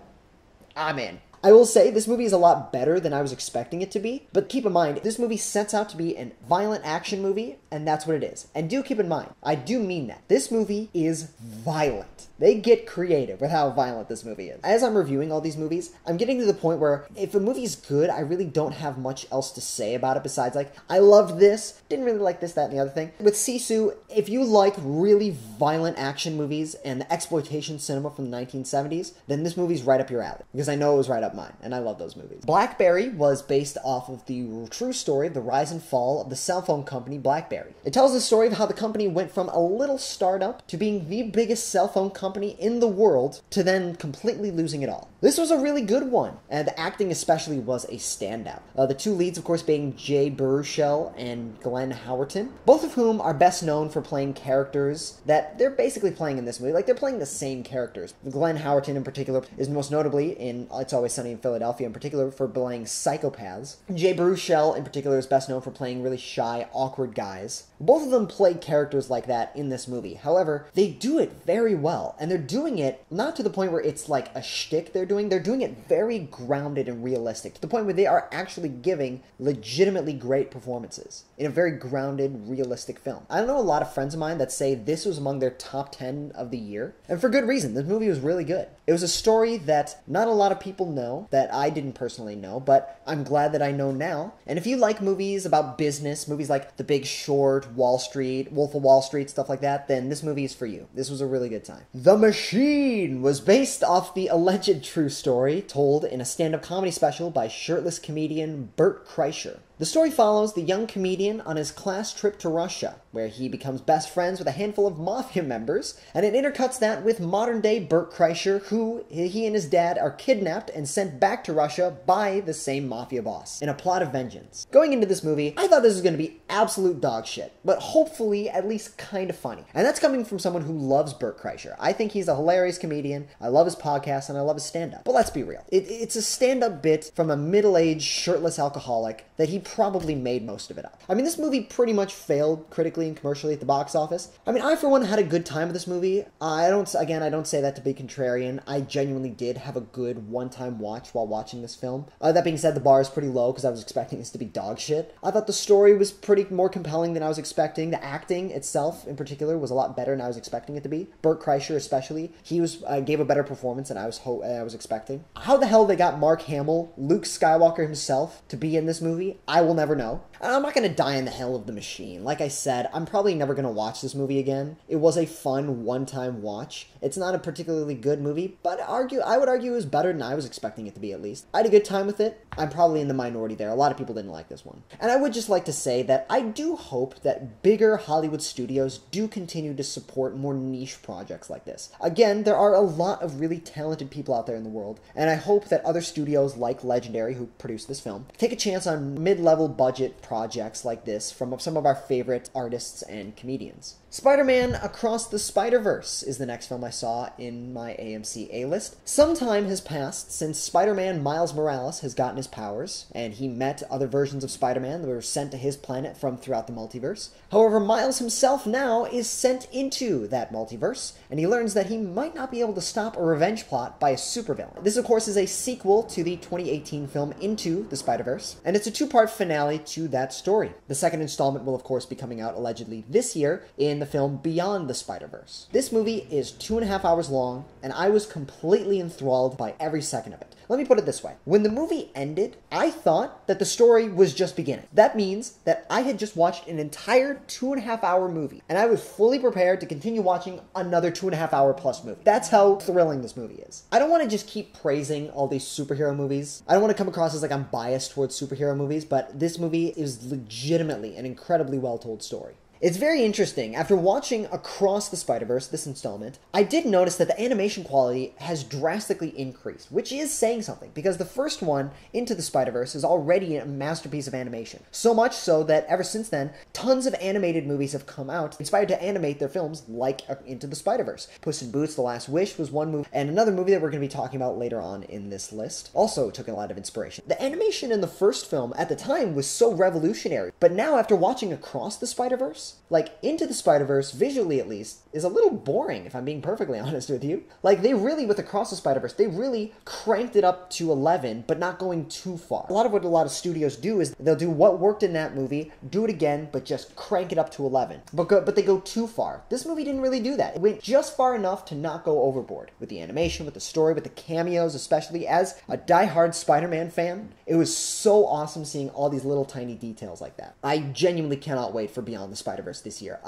I'm in. I will say, this movie is a lot better than I was expecting it to be, but keep in mind, this movie sets out to be a violent action movie, and that's what it is. And do keep in mind, I do mean that. This movie is violent. They get creative with how violent this movie is. As I'm reviewing all these movies, I'm getting to the point where if a movie's good, I really don't have much else to say about it besides I loved this, didn't really like this, that, and the other thing. With Sisu, if you like really violent action movies and the exploitation cinema from the 1970s, then this movie's right up your alley, because I know it was right up got mine, and I love those movies. BlackBerry was based off of the true story of the rise and fall of the cell phone company BlackBerry. It tells the story of how the company went from a little startup to being the biggest cell phone company in the world to then completely losing it all. This was a really good one, and the acting especially was a standout. The two leads, of course, being Jay Baruchel and Glenn Howerton, both of whom are best known for playing characters that they're basically playing in this movie. Like, they're playing the same characters. Glenn Howerton, in particular, is most notably in It's Always Sunny in Philadelphia, in particular, for playing psychopaths. Jay Baruchel, in particular, is best known for playing really shy, awkward guys. Both of them play characters like that in this movie. However, they do it very well, and they're doing it not to the point where it's like a shtick they're doing it very grounded and realistic, to the point where they are actually giving legitimately great performances in a very grounded, realistic film. I know a lot of friends of mine that say this was among their top 10 of the year, and for good reason. This movie was really good. It was a story that not a lot of people know, that I didn't personally know, but I'm glad that I know now. And if you like movies about business, movies like The Big Short, Wall Street, Wolf of Wall Street, stuff like that, then this movie is for you. This was a really good time. The Machine was based off the alleged true story told in a stand-up comedy special by shirtless comedian Bert Kreischer. The story follows the young comedian on his class trip to Russia, where he becomes best friends with a handful of mafia members, and it intercuts that with modern-day Bert Kreischer, who he and his dad are kidnapped and sent back to Russia by the same mafia boss, in a plot of vengeance. Going into this movie, I thought this was going to be absolute dog shit, but hopefully at least kind of funny. And that's coming from someone who loves Bert Kreischer. I think he's a hilarious comedian, I love his podcast, and I love his stand-up. But let's be real. It's a stand-up bit from a middle-aged, shirtless alcoholic that he probably made most of it up. I mean, this movie pretty much failed critically and commercially at the box office. I mean, I, for one, had a good time with this movie. I don't say that to be contrarian. I genuinely did have a good one-time watch while watching this film. That being said, the bar is pretty low because I was expecting this to be dog shit. I thought the story was pretty more compelling than I was expecting. The acting itself, in particular, was a lot better than I was expecting it to be. Bert Kreischer, especially, he gave a better performance than I was expecting. How the hell they got Mark Hamill, Luke Skywalker himself, to be in this movie, I will never know. And I'm not going to die in the hell of the machine. Like I said, I'm probably never going to watch this movie again. It was a fun one-time watch. It's not a particularly good movie, but I would argue it was better than I was expecting it to be, at least. I had a good time with it. I'm probably in the minority there. A lot of people didn't like this one. And I would just like to say that I do hope that bigger Hollywood studios do continue to support more niche projects like this. Again, there are a lot of really talented people out there in the world, and I hope that other studios like Legendary, who produced this film, take a chance on mid-level budget projects like this from some of our favorite artists and comedians. Spider-Man Across the Spiderverse is the next film I saw in my AMC A-List. Some time has passed since Spider-Man Miles Morales has gotten his powers, and he met other versions of Spider-Man that were sent to his planet from throughout the multiverse. However, Miles himself now is sent into that multiverse, and he learns that he might not be able to stop a revenge plot by a supervillain. This, of course, is a sequel to the 2018 film Into the Spider-Verse, and it's a two-part finale to that story. The second installment will, of course, be coming out allegedly this year in the film Beyond the Spider-Verse. This movie is 2.5 hours long, and I was completely enthralled by every second of it. Let me put it this way. When the movie ended, I thought that the story was just beginning. That means that I had just watched an entire 2.5 hour movie, and I was fully prepared to continue watching another 2.5 hour plus movie. That's how thrilling this movie is. I don't want to just keep praising all these superhero movies. I don't want to come across as like I'm biased towards superhero movies, but this movie is legitimately an incredibly well-told story. It's very interesting. After watching Across the Spider-Verse, this installment, I did notice that the animation quality has drastically increased, which is saying something, because the first one, Into the Spider-Verse, is already a masterpiece of animation. So much so that ever since then, tons of animated movies have come out, inspired to animate their films like Into the Spider-Verse. Puss in Boots: The Last Wish was one movie, and another movie that we're going to be talking about later on in this list also took a lot of inspiration. The animation in the first film at the time was so revolutionary, but now after watching Across the Spider-Verse, like, Into the Spider-Verse, visually at least, is a little boring, if I'm being perfectly honest with you. Like, they really, with Across the Spider-Verse, they really cranked it up to 11, but not going too far. A lot of what a lot of studios do is they'll do what worked in that movie, do it again, but just crank it up to 11. But they go too far. This movie didn't really do that. It went just far enough to not go overboard. With the animation, with the story, with the cameos, especially as a diehard Spider-Man fan, it was so awesome seeing all these little tiny details like that. I genuinely cannot wait for Beyond the Spider-Verse Spiderverse this year.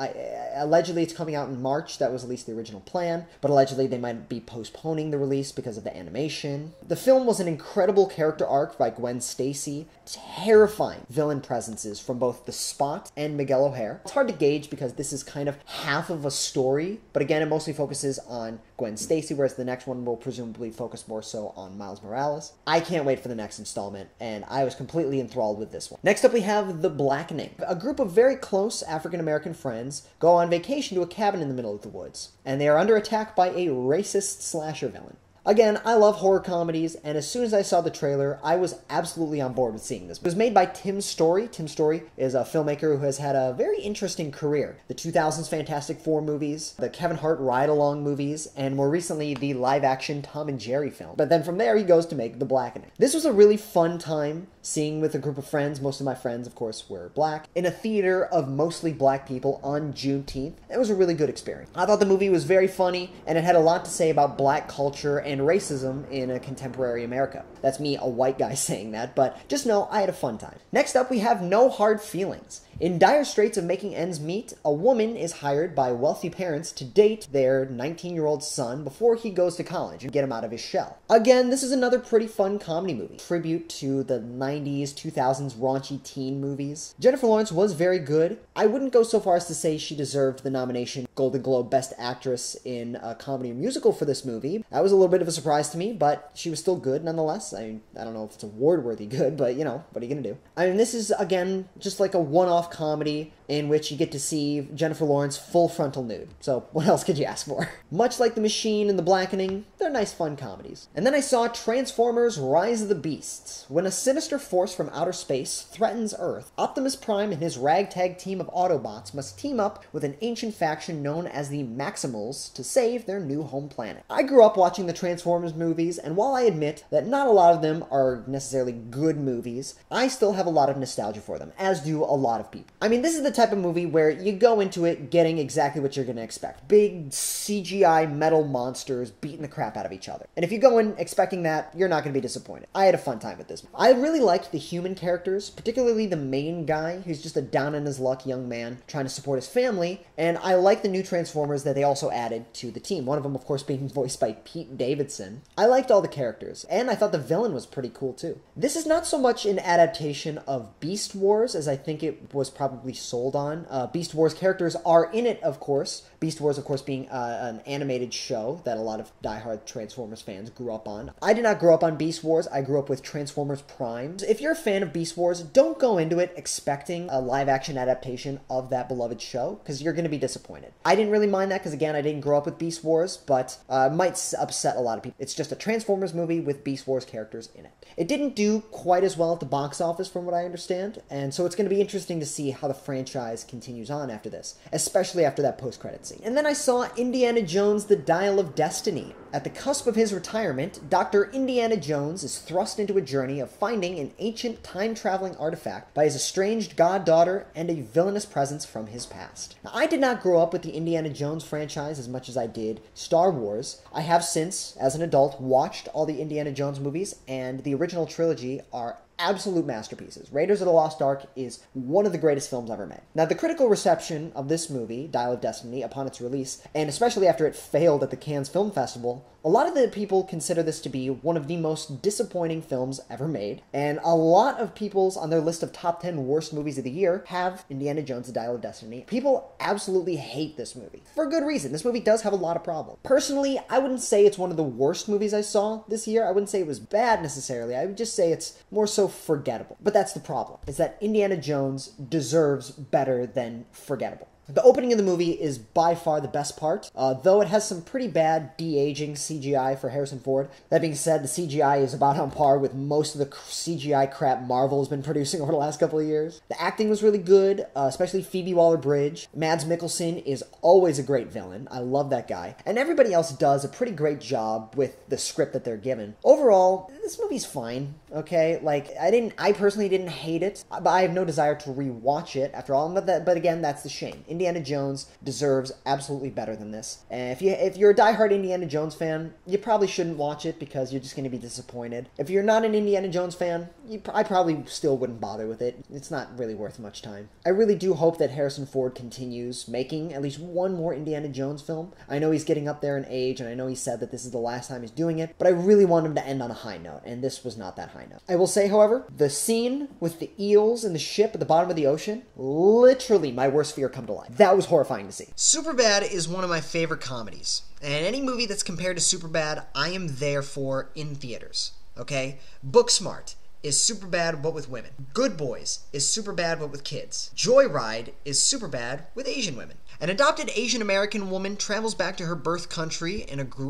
Allegedly, it's coming out in March. That was at least the original plan, but allegedly they might be postponing the release because of the animation. The film was an incredible character arc by Gwen Stacy, terrifying villain presences from both the Spot and Miguel O'Hare. It's hard to gauge because this is kind of half of a story, but again, it mostly focuses on Gwen Stacy, whereas the next one will presumably focus more so on Miles Morales. I can't wait for the next installment, and I was completely enthralled with this one. Next up, we have The Blackening. A group of very close African-American friends go on vacation to a cabin in the middle of the woods, and they are under attack by a racist slasher villain. Again, I love horror comedies, and as soon as I saw the trailer, I was absolutely on board with seeing this. It was made by Tim Story. Tim Story is a filmmaker who has had a very interesting career. The 2000s Fantastic Four movies, the Kevin Hart ride-along movies, and more recently, the live-action Tom and Jerry film. But then from there, he goes to make The Blackening. This was a really fun time seeing with a group of friends. Most of my friends, of course, were black, in a theater of mostly black people on Juneteenth. It was a really good experience. I thought the movie was very funny, and it had a lot to say about black culture and racism in a contemporary America. That's me, a white guy, saying that, but just know I had a fun time. Next up, we have No Hard Feelings. In dire straits of making ends meet, a woman is hired by wealthy parents to date their 19-year-old son before he goes to college and get him out of his shell. Again, this is another pretty fun comedy movie. Tribute to the 90s, 2000s raunchy teen movies. Jennifer Lawrence was very good. I wouldn't go so far as to say she deserved the nomination Golden Globe Best Actress in a Comedy or Musical for this movie. That was a little bit of a surprise to me, but she was still good nonetheless. I don't know if it's award-worthy good, but you know, what are you gonna do? I mean, this is, again, just like a one-off comedy in which you get to see Jennifer Lawrence full frontal nude. So what else could you ask for? Much like The Machine and The Blackening, they're nice fun comedies. And then I saw Transformers Rise of the Beasts. When a sinister force from outer space threatens Earth, Optimus Prime and his ragtag team of Autobots must team up with an ancient faction known as the Maximals to save their new home planet. I grew up watching the Transformers movies, and while I admit that not a lot of them are necessarily good movies, I still have a lot of nostalgia for them, as do a lot of people. I mean, this is the type of movie where you go into it getting exactly what you're going to expect. Big CGI metal monsters beating the crap out of each other. And if you go in expecting that, you're not going to be disappointed. I had a fun time with this. I really liked the human characters, particularly the main guy, who's just a down-on-his-luck young man trying to support his family, and I like the new Transformers that they also added to the team. One of them, of course, being voiced by Pete Davidson. I liked all the characters, and I thought the villain was pretty cool, too. This is not so much an adaptation of Beast Wars as I think it was probably sold on. Beast Wars characters are in it, of course. Beast Wars, of course, being an animated show that a lot of diehard Transformers fans grew up on. I did not grow up on Beast Wars. I grew up with Transformers Prime. If you're a fan of Beast Wars, don't go into it expecting a live-action adaptation of that beloved show, because you're going to be disappointed. I didn't really mind that, because again, I didn't grow up with Beast Wars, but it might upset a lot of people. It's just a Transformers movie with Beast Wars characters in it. It didn't do quite as well at the box office, from what I understand, and so it's going to be interesting to see how the franchise continues on after this, especially after that post-credit scene. And then I saw Indiana Jones: The Dial of Destiny. At the cusp of his retirement, Dr. Indiana Jones is thrust into a journey of finding an ancient time-traveling artifact by his estranged goddaughter and a villainous presence from his past. Now, I did not grow up with the Indiana Jones franchise as much as I did Star Wars. I have since, as an adult, watched all the Indiana Jones movies, and the original trilogy are absolute masterpieces. Raiders of the Lost Ark is one of the greatest films ever made. Now, the critical reception of this movie, Dial of Destiny, upon its release, and especially after it failed at the Cannes Film Festival, a lot of the people consider this to be one of the most disappointing films ever made, and a lot of people's on their list of top 10 worst movies of the year have Indiana Jones: The Dial of Destiny. People absolutely hate this movie. For good reason. This movie does have a lot of problems. Personally, I wouldn't say it's one of the worst movies I saw this year. I wouldn't say it was bad necessarily. I would just say it's more so forgettable. But that's the problem, is that Indiana Jones deserves better than forgettable. The opening of the movie is by far the best part, though it has some pretty bad de-aging CGI for Harrison Ford. That being said, the CGI is about on par with most of the CGI crap Marvel has been producing over the last couple of years. The acting was really good, especially Phoebe Waller-Bridge. Mads Mikkelsen is always a great villain. I love that guy. And everybody else does a pretty great job with the script that they're given. Overall, this movie's fine, okay? Like, I personally didn't hate it, but I have no desire to rewatch it after all, but again, that's the shame. Indiana Jones deserves absolutely better than this. And if you're a diehard Indiana Jones fan, you probably shouldn't watch it because you're just going to be disappointed. If you're not an Indiana Jones fan, I probably still wouldn't bother with it. It's not really worth much time. I really do hope that Harrison Ford continues making at least one more Indiana Jones film. I know he's getting up there in age, and I know he said that this is the last time he's doing it, but I really want him to end on a high note, and this was not that high note. I will say, however, the scene with the eels and the ship at the bottom of the ocean, literally my worst fear come to life. That was horrifying to see. Superbad is one of my favorite comedies, and any movie that's compared to Superbad, I am there for in theaters, okay? Booksmart is Superbad but with women. Good Boys is Superbad but with kids. Joyride is Superbad with Asian women. An adopted Asian American woman travels back to her birth country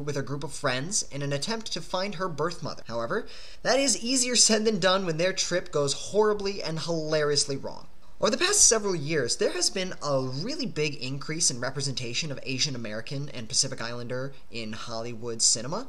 with a group of friends in an attempt to find her birth mother. However, that is easier said than done when their trip goes horribly and hilariously wrong. Over the past several years, there has been a really big increase in representation of Asian American and Pacific Islander in Hollywood cinema,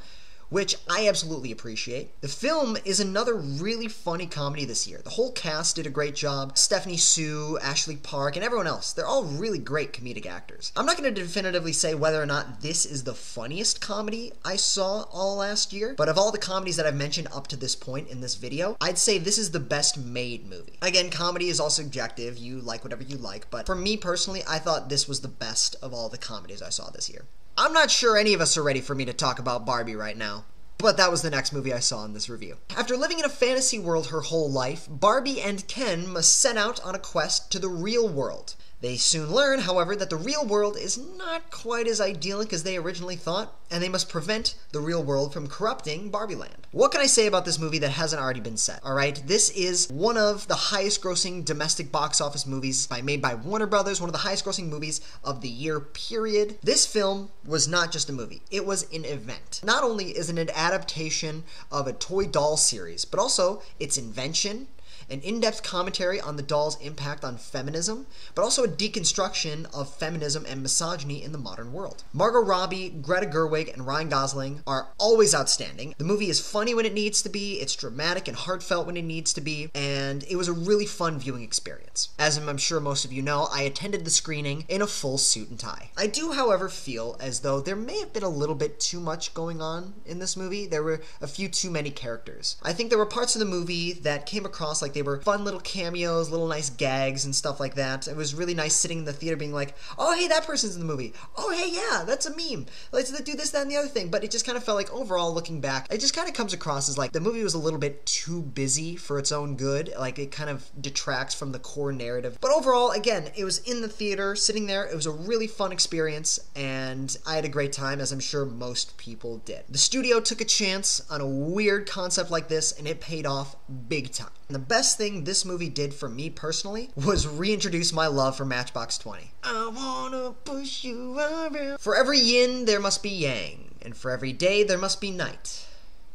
which I absolutely appreciate. The film is another really funny comedy this year. The whole cast did a great job. Stephanie Sue, Ashley Park, and everyone else. They're all really great comedic actors. I'm not going to definitively say whether or not this is the funniest comedy I saw all last year, but of all the comedies that I've mentioned up to this point in this video, I'd say this is the best made movie. Again, comedy is all subjective. You like whatever you like, but for me personally, I thought this was the best of all the comedies I saw this year. I'm not sure any of us are ready for me to talk about Barbie right now, but that was the next movie I saw in this review. After living in a fantasy world her whole life, Barbie and Ken must set out on a quest to the real world. They soon learn, however, that the real world is not quite as idyllic as they originally thought, and they must prevent the real world from corrupting Barbie Land. What can I say about this movie that hasn't already been said? Alright, this is one of the highest grossing domestic box office movies made by Warner Brothers, one of the highest grossing movies of the year, period. This film was not just a movie, it was an event. Not only is it an adaptation of a toy doll series, but also its invention, an in-depth commentary on the doll's impact on feminism, but also a deconstruction of feminism and misogyny in the modern world. Margot Robbie, Greta Gerwig, and Ryan Gosling are always outstanding. The movie is funny when it needs to be, it's dramatic and heartfelt when it needs to be, and it was a really fun viewing experience. As I'm sure most of you know, I attended the screening in a full suit and tie. I do, however, feel as though there may have been a little bit too much going on in this movie. There were a few too many characters. I think there were parts of the movie that came across like they were fun little cameos, little nice gags and stuff like that. It was really nice sitting in the theater being like, oh hey, that person's in the movie. Oh hey, yeah, that's a meme. Let's do this, that, and the other thing. But it just kind of felt like overall, looking back, it just kind of comes across as like the movie was a little bit too busy for its own good. Like it kind of detracts from the core narrative. But overall, again, it was in the theater, sitting there. It was a really fun experience, and I had a great time, as I'm sure most people did. The studio took a chance on a weird concept like this, and it paid off big time. And the best thing this movie did for me personally was reintroduce my love for Matchbox 20. I wanna push you around. For every yin, there must be yang. And for every day, there must be night.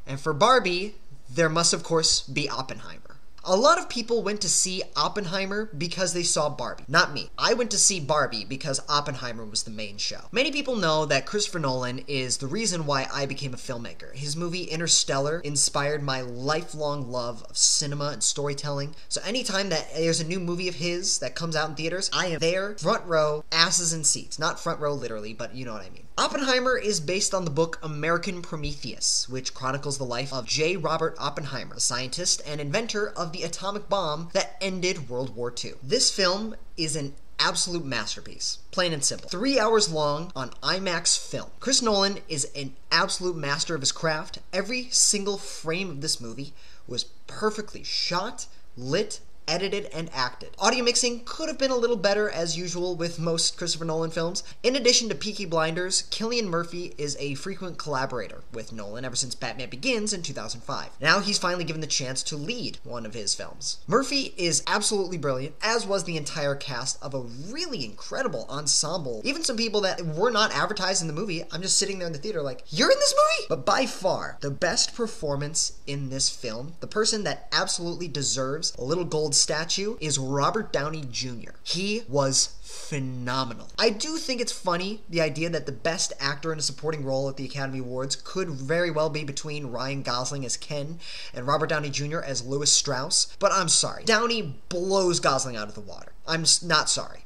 And for Barbie, there must of course be Oppenheimer. A lot of people went to see Oppenheimer because they saw Barbie. Not me. I went to see Barbie because Oppenheimer was the main show. Many people know that Christopher Nolan is the reason why I became a filmmaker. His movie Interstellar inspired my lifelong love of cinema and storytelling. So anytime that there's a new movie of his that comes out in theaters, I am there, front row, asses in seats. Not front row literally, but you know what I mean. Oppenheimer is based on the book American Prometheus, which chronicles the life of J. Robert Oppenheimer, a scientist and inventor of the atomic bomb that ended World War II. This film is an absolute masterpiece, plain and simple. 3 hours long on IMAX film. Chris Nolan is an absolute master of his craft. Every single frame of this movie was perfectly shot, lit, edited, and acted. Audio mixing could have been a little better, as usual with most Christopher Nolan films. In addition to Peaky Blinders, Cillian Murphy is a frequent collaborator with Nolan ever since Batman Begins in 2005. Now he's finally given the chance to lead one of his films. Murphy is absolutely brilliant, as was the entire cast of a really incredible ensemble. Even some people that were not advertised in the movie, I'm just sitting there in the theater like, you're in this movie? But by far, the best performance in this film, the person that absolutely deserves a little gold statue, is Robert Downey Jr. He was phenomenal. I do think it's funny, the idea that the best actor in a supporting role at the Academy Awards could very well be between Ryan Gosling as Ken and Robert Downey Jr. as Louis Strauss, but I'm sorry. Downey blows Gosling out of the water. I'm not sorry.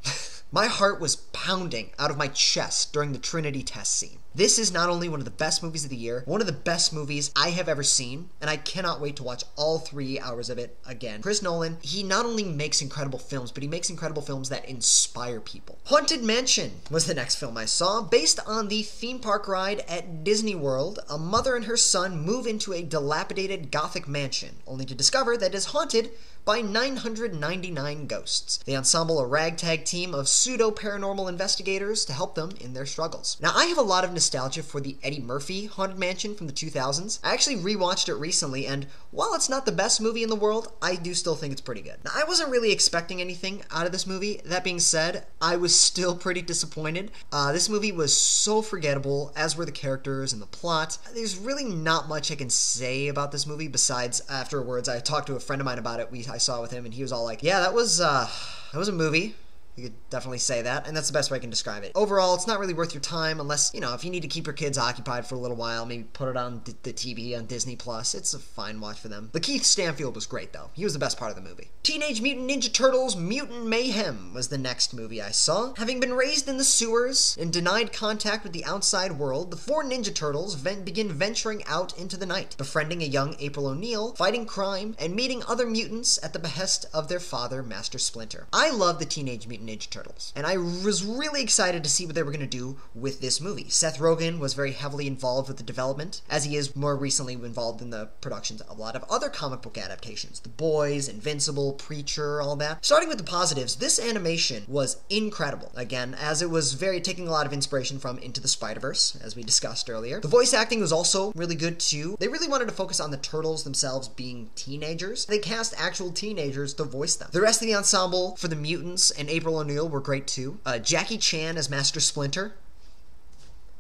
My heart was pounding out of my chest during the Trinity test scene. This is not only one of the best movies of the year, one of the best movies I have ever seen, and I cannot wait to watch all 3 hours of it again. Chris Nolan, he not only makes incredible films, but he makes incredible films that inspire people. Haunted Mansion was the next film I saw. Based on the theme park ride at Disney World, a mother and her son move into a dilapidated Gothic mansion, only to discover that it is haunted by 999 ghosts. They ensemble a ragtag team of pseudo-paranormal investigators to help them in their struggles. Now, I have a lot of nostalgia for the Eddie Murphy Haunted Mansion from the 2000s. I actually rewatched it recently, and while it's not the best movie in the world, I do still think it's pretty good. Now, I wasn't really expecting anything out of this movie. That being said, I was still pretty disappointed. This movie was so forgettable, as were the characters and the plot. There's really not much I can say about this movie besides afterwards I talked to a friend of mine about it. I saw with him, and he was all like, yeah, that was a movie. You could definitely say that, and that's the best way I can describe it. Overall, it's not really worth your time unless, if you need to keep your kids occupied for a little while, maybe put it on the TV on Disney+. It's a fine watch for them. Lakeith Stanfield was great, though. He was the best part of the movie. Teenage Mutant Ninja Turtles Mutant Mayhem was the next movie I saw. Having been raised in the sewers and denied contact with the outside world, the 4 Ninja Turtles begin venturing out into the night, befriending a young April O'Neil, fighting crime, and meeting other mutants at the behest of their father, Master Splinter. I love the Teenage Mutant Ninja Turtles, and I was really excited to see what they were going to do with this movie. Seth Rogen was very heavily involved with the development, as he is more recently involved in the productions of a lot of other comic book adaptations. The Boys, Invincible, Preacher, all that. Starting with the positives, this animation was incredible. Again, as it was taking a lot of inspiration from Into the Spiderverse, as we discussed earlier. The voice acting was also really good too. They really wanted to focus on the turtles themselves being teenagers. They cast actual teenagers to voice them. The rest of the ensemble for the mutants and April O'Neil were great too. Jackie Chan as Master Splinter.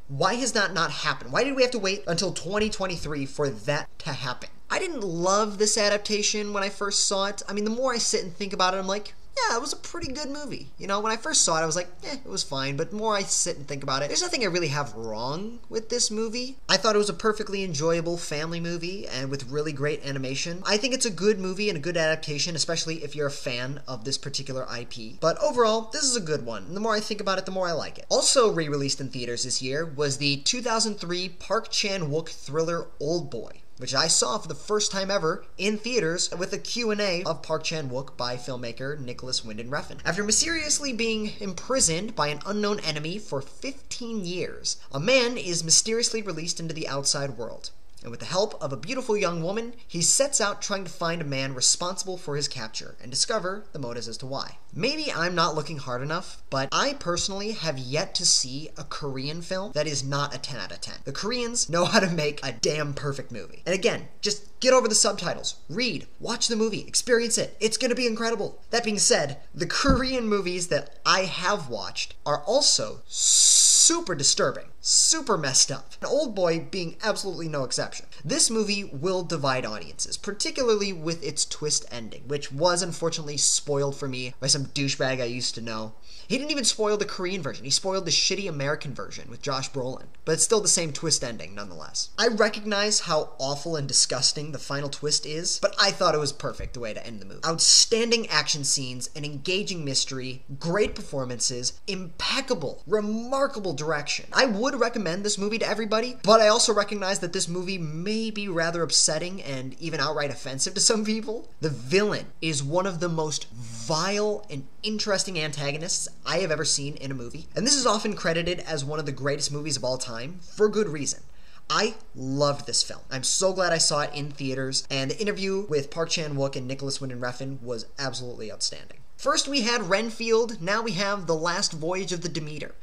Why has that not happened? Why did we have to wait until 2023 for that to happen? I didn't love this adaptation when I first saw it. I mean, the more I sit and think about it, I'm like, yeah, it was a pretty good movie. When I first saw it, I was like, it was fine. But the more I sit and think about it, there's nothing I really have wrong with this movie. I thought it was a perfectly enjoyable family movie and with really great animation. I think it's a good movie and a good adaptation, especially if you're a fan of this particular IP. But overall, this is a good one. And the more I think about it, the more I like it. Also re-released in theaters this year was the 2003 Park Chan-wook thriller Oldboy, which I saw for the first time ever in theaters with a Q&A of Park Chan-wook by filmmaker Nicholas Winding Refn. After mysteriously being imprisoned by an unknown enemy for 15 years, a man is mysteriously released into the outside world. And with the help of a beautiful young woman, he sets out trying to find a man responsible for his capture and discover the motives as to why. Maybe I'm not looking hard enough, but I personally have yet to see a Korean film that is not a 10 out of 10. The Koreans know how to make a damn perfect movie. And again, just get over the subtitles, read, watch the movie, experience it. It's gonna be incredible. That being said, the Korean movies that I have watched are also super disturbing, super messed up, and Oldboy being absolutely no exception. This movie will divide audiences, particularly with its twist ending, which was unfortunately spoiled for me by some douchebag I used to know. He didn't even spoil the Korean version, he spoiled the shitty American version with Josh Brolin, but it's still the same twist ending nonetheless. I recognize how awful and disgusting the final twist is, but I thought it was perfect the way to end the movie. Outstanding action scenes, an engaging mystery, great performances, impeccable, remarkable direction. I would recommend this movie to everybody, but I also recognize that this movie may be rather upsetting and even outright offensive to some people. The villain is one of the most vile and interesting antagonists I have ever seen in a movie, and this is often credited as one of the greatest movies of all time, for good reason. I loved this film. I'm so glad I saw it in theaters, and the interview with Park Chan-wook and Nicholas Winding Refn was absolutely outstanding. First we had Renfield, now we have The Last Voyage of the Demeter.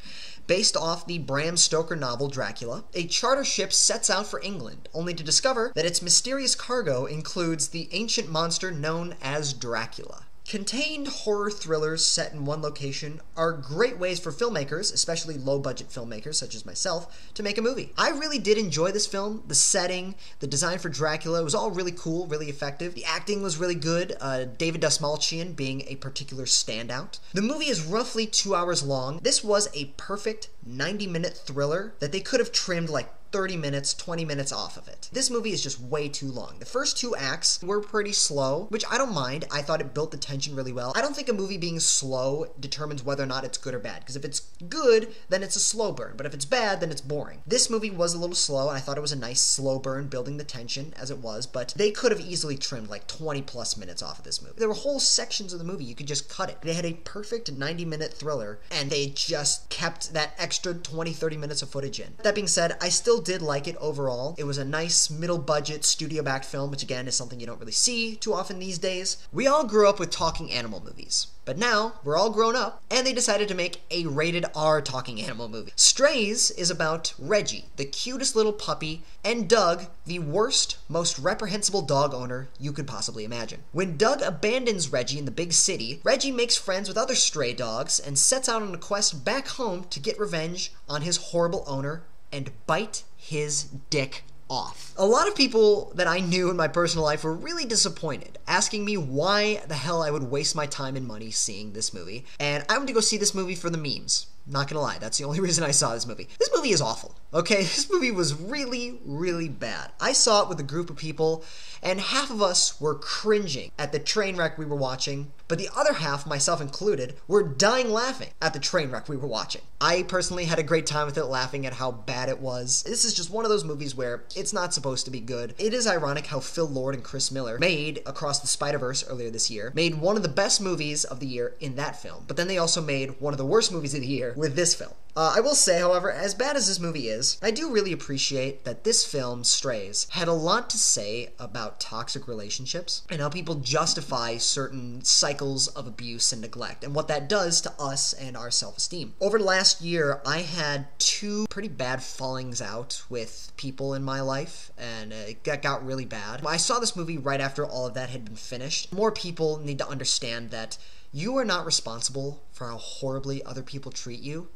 Based off the Bram Stoker novel Dracula, a charter ship sets out for England, only to discover that its mysterious cargo includes the ancient monster known as Dracula. Contained horror thrillers set in one location are great ways for filmmakers, especially low-budget filmmakers such as myself, to make a movie. I really did enjoy this film. The setting, the design for Dracula was all really cool, really effective. The acting was really good, David Dastmalchian being a particular standout. The movie is roughly 2 hours long. This was a perfect 90-minute thriller that they could have trimmed like 30 minutes, 20 minutes off of it. This movie is just way too long. The first 2 acts were pretty slow, which I don't mind. I thought it built the tension really well. I don't think a movie being slow determines whether or not it's good or bad, because if it's good, then it's a slow burn, but if it's bad, then it's boring. This movie was a little slow, and I thought it was a nice slow burn building the tension as it was, but they could have easily trimmed like 20 plus minutes off of this movie. There were whole sections of the movie you could just cut it. They had a perfect 90-minute thriller, and they just kept that extra 20-30 minutes of footage in. That being said, I still did like it overall. It was a nice middle-budget studio-backed film, which again is something you don't really see too often these days. We all grew up with talking animal movies. But now, we're all grown up, and they decided to make a rated R talking animal movie. Strays is about Reggie, the cutest little puppy, and Doug, the worst, most reprehensible dog owner you could possibly imagine. When Doug abandons Reggie in the big city, Reggie makes friends with other stray dogs and sets out on a quest back home to get revenge on his horrible owner and bite his dick off. A lot of people that I knew in my personal life were really disappointed, asking me why the hell I would waste my time and money seeing this movie, and I went to go see this movie for the memes. Not gonna lie, that's the only reason I saw this movie. This movie is awful, okay? This movie was really, really bad. I saw it with a group of people, and half of us were cringing at the train wreck we were watching, but the other half, myself included, were dying laughing at the train wreck we were watching. I personally had a great time with it, laughing at how bad it was. This is just one of those movies where it's not supposed to be good. It is ironic how Phil Lord and Chris Miller made Across the Spiderverse earlier this year, made one of the best movies of the year in that film, but then they also made one of the worst movies of the year with this film. I will say, however, as bad as this movie is, I do really appreciate that this film, Strays, had a lot to say about toxic relationships and how people justify certain cycles of abuse and neglect and what that does to us and our self-esteem. Over the last year, I had 2 pretty bad fallings out with people in my life, and it got really bad. I saw this movie right after all of that had been finished. More people need to understand that you are not responsible for how horribly other people treat you.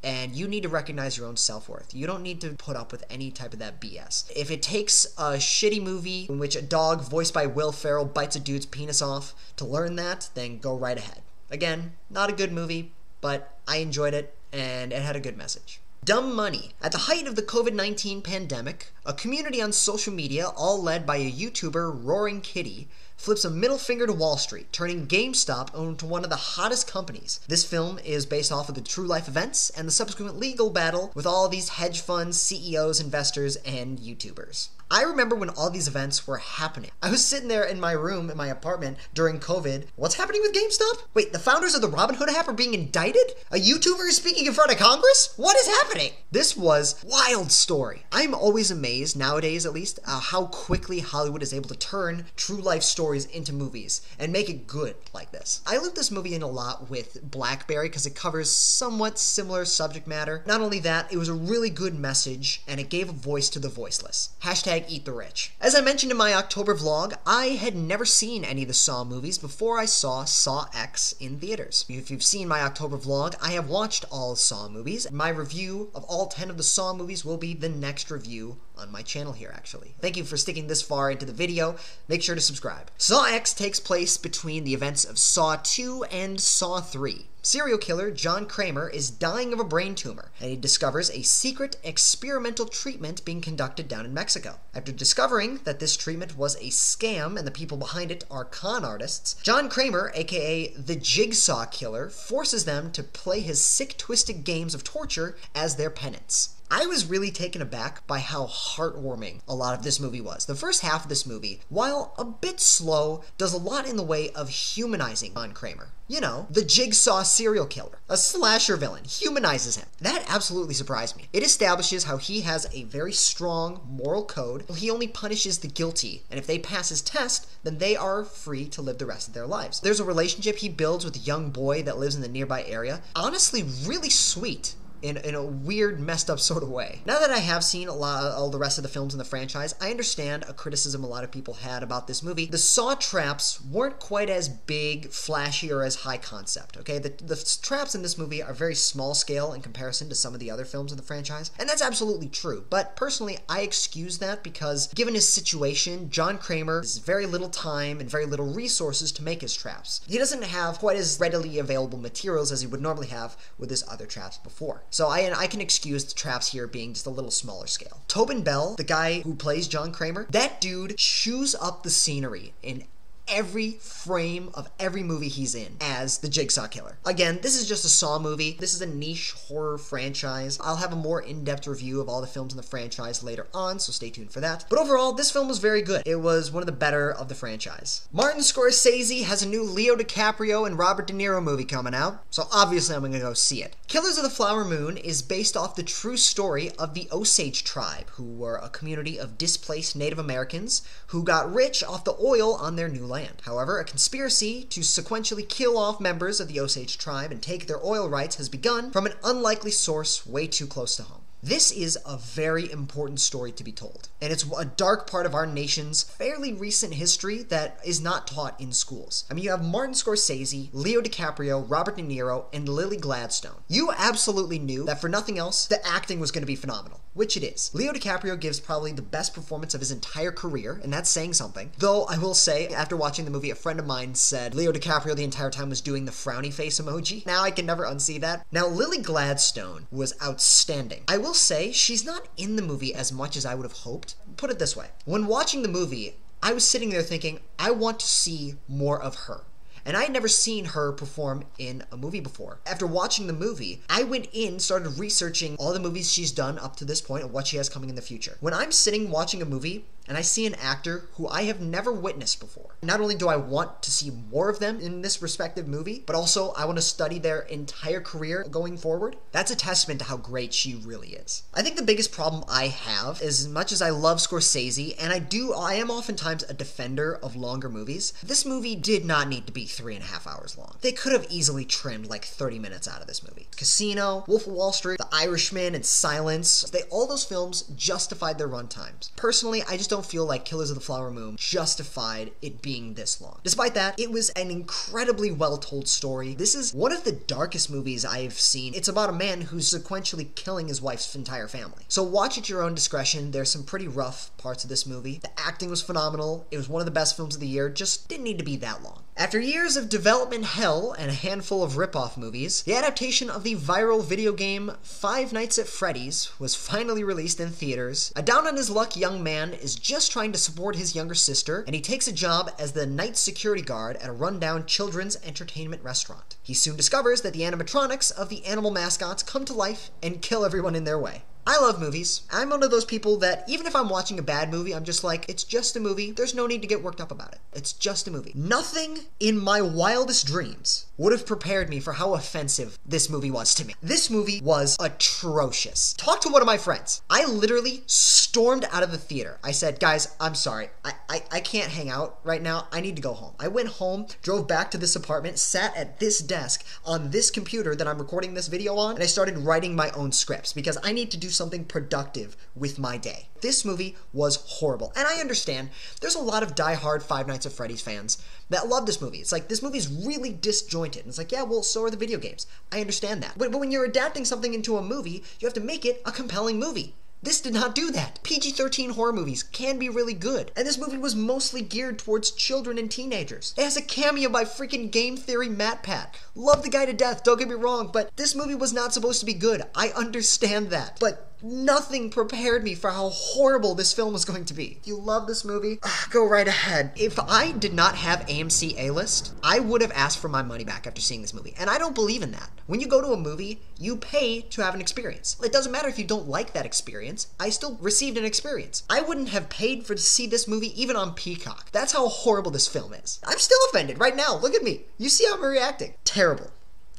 And you need to recognize your own self-worth. You don't need to put up with any type of that BS. If it takes a shitty movie in which a dog voiced by Will Ferrell bites a dude's penis off to learn that, then go right ahead. Again, not a good movie, but I enjoyed it, and it had a good message. Dumb Money. At the height of the COVID-19 pandemic, a community on social media, all led by a YouTuber, Roaring Kitty, flips a middle finger to Wall Street, turning GameStop into one of the hottest companies. This film is based off of the true-life events and the subsequent legal battle with all these hedge funds, CEOs, investors, and YouTubers. I remember when all these events were happening. I was sitting there in my room in my apartment during COVID. What's happening with GameStop? Wait, the founders of the Robinhood app are being indicted? A YouTuber is speaking in front of Congress? What is happening? This was a wild story. I'm always amazed, nowadays at least, how quickly Hollywood is able to turn true life stories into movies and make it good like this. I looped this movie in a lot with BlackBerry because it covers somewhat similar subject matter. Not only that, it was a really good message and it gave a voice to the voiceless. Hashtag Eat the Rich. As I mentioned in my October vlog, I had never seen any of the Saw movies before I saw Saw X in theaters. If you've seen my October vlog, I have watched all Saw movies. My review of all 10 of the Saw movies will be the next review on my channel here, actually. Thank you for sticking this far into the video. Make sure to subscribe. Saw X takes place between the events of Saw 2 and Saw 3. Serial killer John Kramer is dying of a brain tumor, and he discovers a secret experimental treatment being conducted down in Mexico. After discovering that this treatment was a scam and the people behind it are con artists, John Kramer, aka the Jigsaw Killer, forces them to play his sick, twisted games of torture as their penance. I was really taken aback by how heartwarming a lot of this movie was. The first half of this movie, while a bit slow, does a lot in the way of humanizing John Kramer. You know, the Jigsaw serial killer, a slasher villain, humanizes him. That absolutely surprised me. It establishes how he has a very strong moral code. He only punishes the guilty, and if they pass his test, then they are free to live the rest of their lives. There's a relationship he builds with a young boy that lives in the nearby area. Honestly, really sweet. In a weird, messed up sort of way. Now that I have seen all the rest of the films in the franchise, I understand a criticism a lot of people had about this movie. The Saw traps weren't quite as big, flashy, or as high concept, okay? The traps in this movie are very small scale in comparison to some of the other films in the franchise, and that's absolutely true. But personally, I excuse that because given his situation, John Kramer has very little time and very little resources to make his traps. He doesn't have quite as readily available materials as he would normally have with his other traps before. So I can excuse the traps here being just a little smaller scale. Tobin Bell, the guy who plays John Kramer, that dude chews up the scenery in every frame of every movie he's in as the Jigsaw Killer. Again, this is just a Saw movie. This is a niche horror franchise. I'll have a more in-depth review of all the films in the franchise later on, so stay tuned for that. But overall, this film was very good. It was one of the better of the franchise. Martin Scorsese has a new Leo DiCaprio and Robert De Niro movie coming out, so obviously I'm gonna go see it. Killers of the Flower Moon is based off the true story of the Osage tribe, who were a community of displaced Native Americans who got rich off the oil on their new land. However, a conspiracy to sequentially kill off members of the Osage tribe and take their oil rights has begun from an unlikely source way too close to home. This is a very important story to be told, and it's a dark part of our nation's fairly recent history that is not taught in schools. I mean, you have Martin Scorsese, Leo DiCaprio, Robert De Niro, and Lily Gladstone. You absolutely knew that for nothing else, the acting was going to be phenomenal, which it is. Leo DiCaprio gives probably the best performance of his entire career, and that's saying something. Though, I will say, after watching the movie, a friend of mine said Leo DiCaprio the entire time was doing the frowny face emoji. Now I can never unsee that. Now, Lily Gladstone was outstanding. I will say, she's not in the movie as much as I would have hoped. Put it this way. When watching the movie, I was sitting there thinking, I want to see more of her. And I had never seen her perform in a movie before. After watching the movie, I went in, started researching all the movies she's done up to this point and what she has coming in the future. When I'm sitting watching a movie, and I see an actor who I have never witnessed before, not only do I want to see more of them in this respective movie, but also I want to study their entire career going forward. That's a testament to how great she really is. I think the biggest problem I have is, as much as I love Scorsese, and I am oftentimes a defender of longer movies, this movie did not need to be 3.5 hours long. They could have easily trimmed like 30 minutes out of this movie. Casino, Wolf of Wall Street, The Irishman, and Silence, all those films justified their runtimes. Personally, I just don't feel like Killers of the Flower Moon justified it being this long. Despite that, it was an incredibly well-told story. This is one of the darkest movies I've seen. It's about a man who's sequentially killing his wife's entire family. So watch at your own discretion. There's some pretty rough parts of this movie. The acting was phenomenal. It was one of the best films of the year. Just didn't need to be that long. After years of development hell and a handful of rip-off movies, the adaptation of the viral video game Five Nights at Freddy's was finally released in theaters. A down-on-his-luck young man is just trying to support his younger sister, and he takes a job as the night security guard at a rundown children's entertainment restaurant. He soon discovers that the animatronics of the animal mascots come to life and kill everyone in their way. I love movies. I'm one of those people that even if I'm watching a bad movie, I'm just like, it's just a movie. There's no need to get worked up about it. It's just a movie. Nothing in my wildest dreams would have prepared me for how offensive this movie was to me. This movie was atrocious. Talk to one of my friends. I literally stormed out of the theater. I said, guys, I'm sorry. I can't hang out right now. I need to go home. I went home, drove back to this apartment, sat at this desk on this computer that I'm recording this video on, and I started writing my own scripts because I need to do something productive with my day. This movie was horrible. And I understand there's a lot of die-hard Five Nights at Freddy's fans that love this movie. It's like, this movie's really disjointed. And it's like, yeah, well, so are the video games. I understand that. But when you're adapting something into a movie, you have to make it a compelling movie. This did not do that. PG-13 horror movies can be really good, and this movie was mostly geared towards children and teenagers. It has a cameo by freaking Game Theory MatPat. Love the guy to death, don't get me wrong, but this movie was not supposed to be good. I understand that, but nothing prepared me for how horrible this film was going to be. If you love this movie, go right ahead. If I did not have AMC A-List, I would have asked for my money back after seeing this movie, and I don't believe in that. When you go to a movie, you pay to have an experience. It doesn't matter if you don't like that experience, I still received an experience. I wouldn't have paid to see this movie even on Peacock. That's how horrible this film is. I'm still offended right now. Look at me. You see how I'm reacting. Terrible.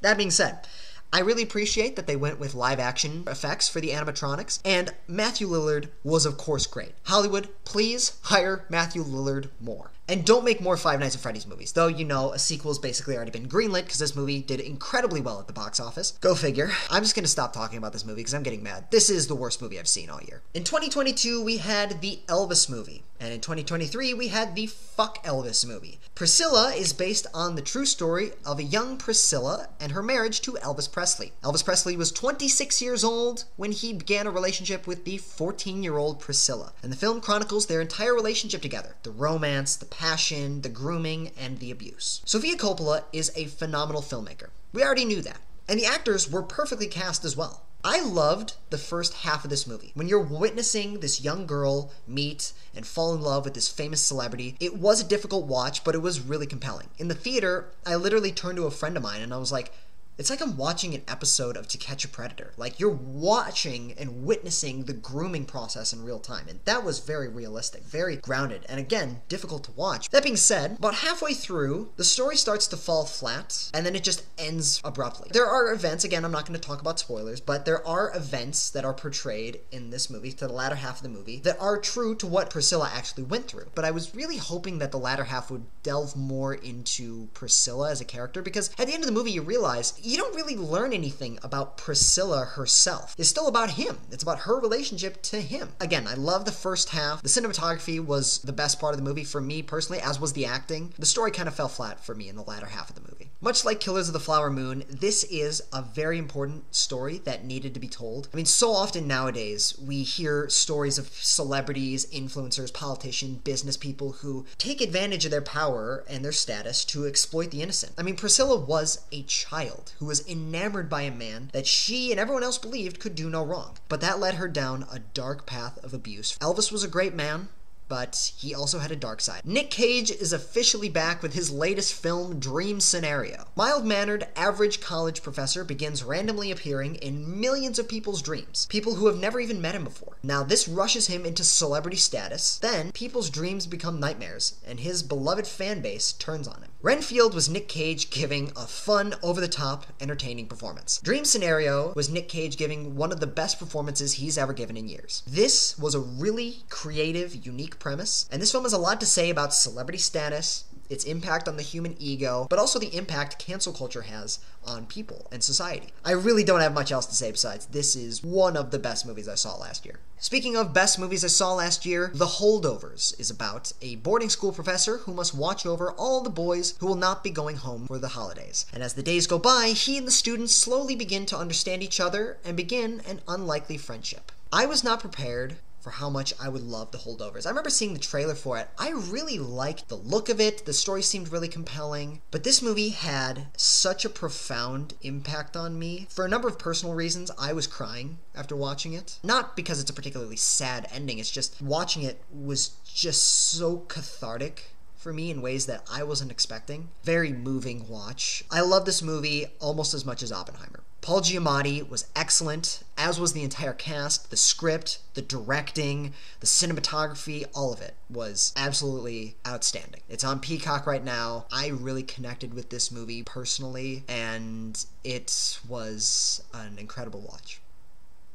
That being said, I really appreciate that they went with live action effects for the animatronics, and Matthew Lillard was of course great. Hollywood, please hire Matthew Lillard more. And don't make more Five Nights at Freddy's movies, though you know a sequel's basically already been greenlit because this movie did incredibly well at the box office. Go figure. I'm just gonna stop talking about this movie because I'm getting mad. This is the worst movie I've seen all year. In 2022, we had the Elvis movie. And in 2023, we had the Fuck Elvis movie. Pricilla is based on the true story of a young Pricilla and her marriage to Elvis Presley. Elvis Presley was 26 years old when he began a relationship with the 14-year-old Pricilla. And the film chronicles their entire relationship together. The romance, the passion, the grooming, and the abuse. Sofia Coppola is a phenomenal filmmaker. We already knew that. And the actors were perfectly cast as well. I loved the first half of this movie. When you're witnessing this young girl meet and fall in love with this famous celebrity, it was a difficult watch, but it was really compelling. In the theater, I literally turned to a friend of mine and I was like, it's like I'm watching an episode of To Catch a Predator. Like, you're watching and witnessing the grooming process in real time. And that was very realistic, very grounded, and again, difficult to watch. That being said, about halfway through, the story starts to fall flat, and then it just ends abruptly. There are events, again, I'm not going to talk about spoilers, but there are events that are portrayed in this movie, to the latter half of the movie, that are true to what Pricilla actually went through. But I was really hoping that the latter half would delve more into Pricilla as a character, because at the end of the movie, you realize you don't really learn anything about Pricilla herself. It's still about him. It's about her relationship to him. Again, I love the first half. The cinematography was the best part of the movie for me personally, as was the acting. The story kind of fell flat for me in the latter half of the movie. Much like Killers of the Flower Moon, this is a very important story that needed to be told. I mean, so often nowadays, we hear stories of celebrities, influencers, politicians, business people who take advantage of their power and their status to exploit the innocent. I mean, Pricilla was a child who was enamored by a man that she and everyone else believed could do no wrong. But that led her down a dark path of abuse. Elvis was a great man, but he also had a dark side. Nick Cage is officially back with his latest film, Dream Scenario. Mild-mannered, average college professor begins randomly appearing in millions of people's dreams, people who have never even met him before. Now, this rushes him into celebrity status. Then, people's dreams become nightmares, and his beloved fan base turns on him. Renfield was Nick Cage giving a fun, over-the-top, entertaining performance. Dream Scenario was Nick Cage giving one of the best performances he's ever given in years. This was a really creative, unique premise, and this film has a lot to say about celebrity status, its impact on the human ego, but also the impact cancel culture has on people and society. I really don't have much else to say besides this is one of the best movies I saw last year. Speaking of best movies I saw last year, The Holdovers is about a boarding school professor who must watch over all the boys who will not be going home for the holidays. And as the days go by, he and the students slowly begin to understand each other and begin an unlikely friendship. I was not prepared for how much I would love The Holdovers. I remember seeing the trailer for it. I really liked the look of it. The story seemed really compelling. But this movie had such a profound impact on me. For a number of personal reasons, I was crying after watching it. Not because it's a particularly sad ending, it's just watching it was just so cathartic for me in ways that I wasn't expecting. Very moving watch. I love this movie almost as much as Oppenheimer. Paul Giamatti was excellent, as was the entire cast. The script, the directing, the cinematography, all of it was absolutely outstanding. It's on Peacock right now. I really connected with this movie personally, and it was an incredible watch.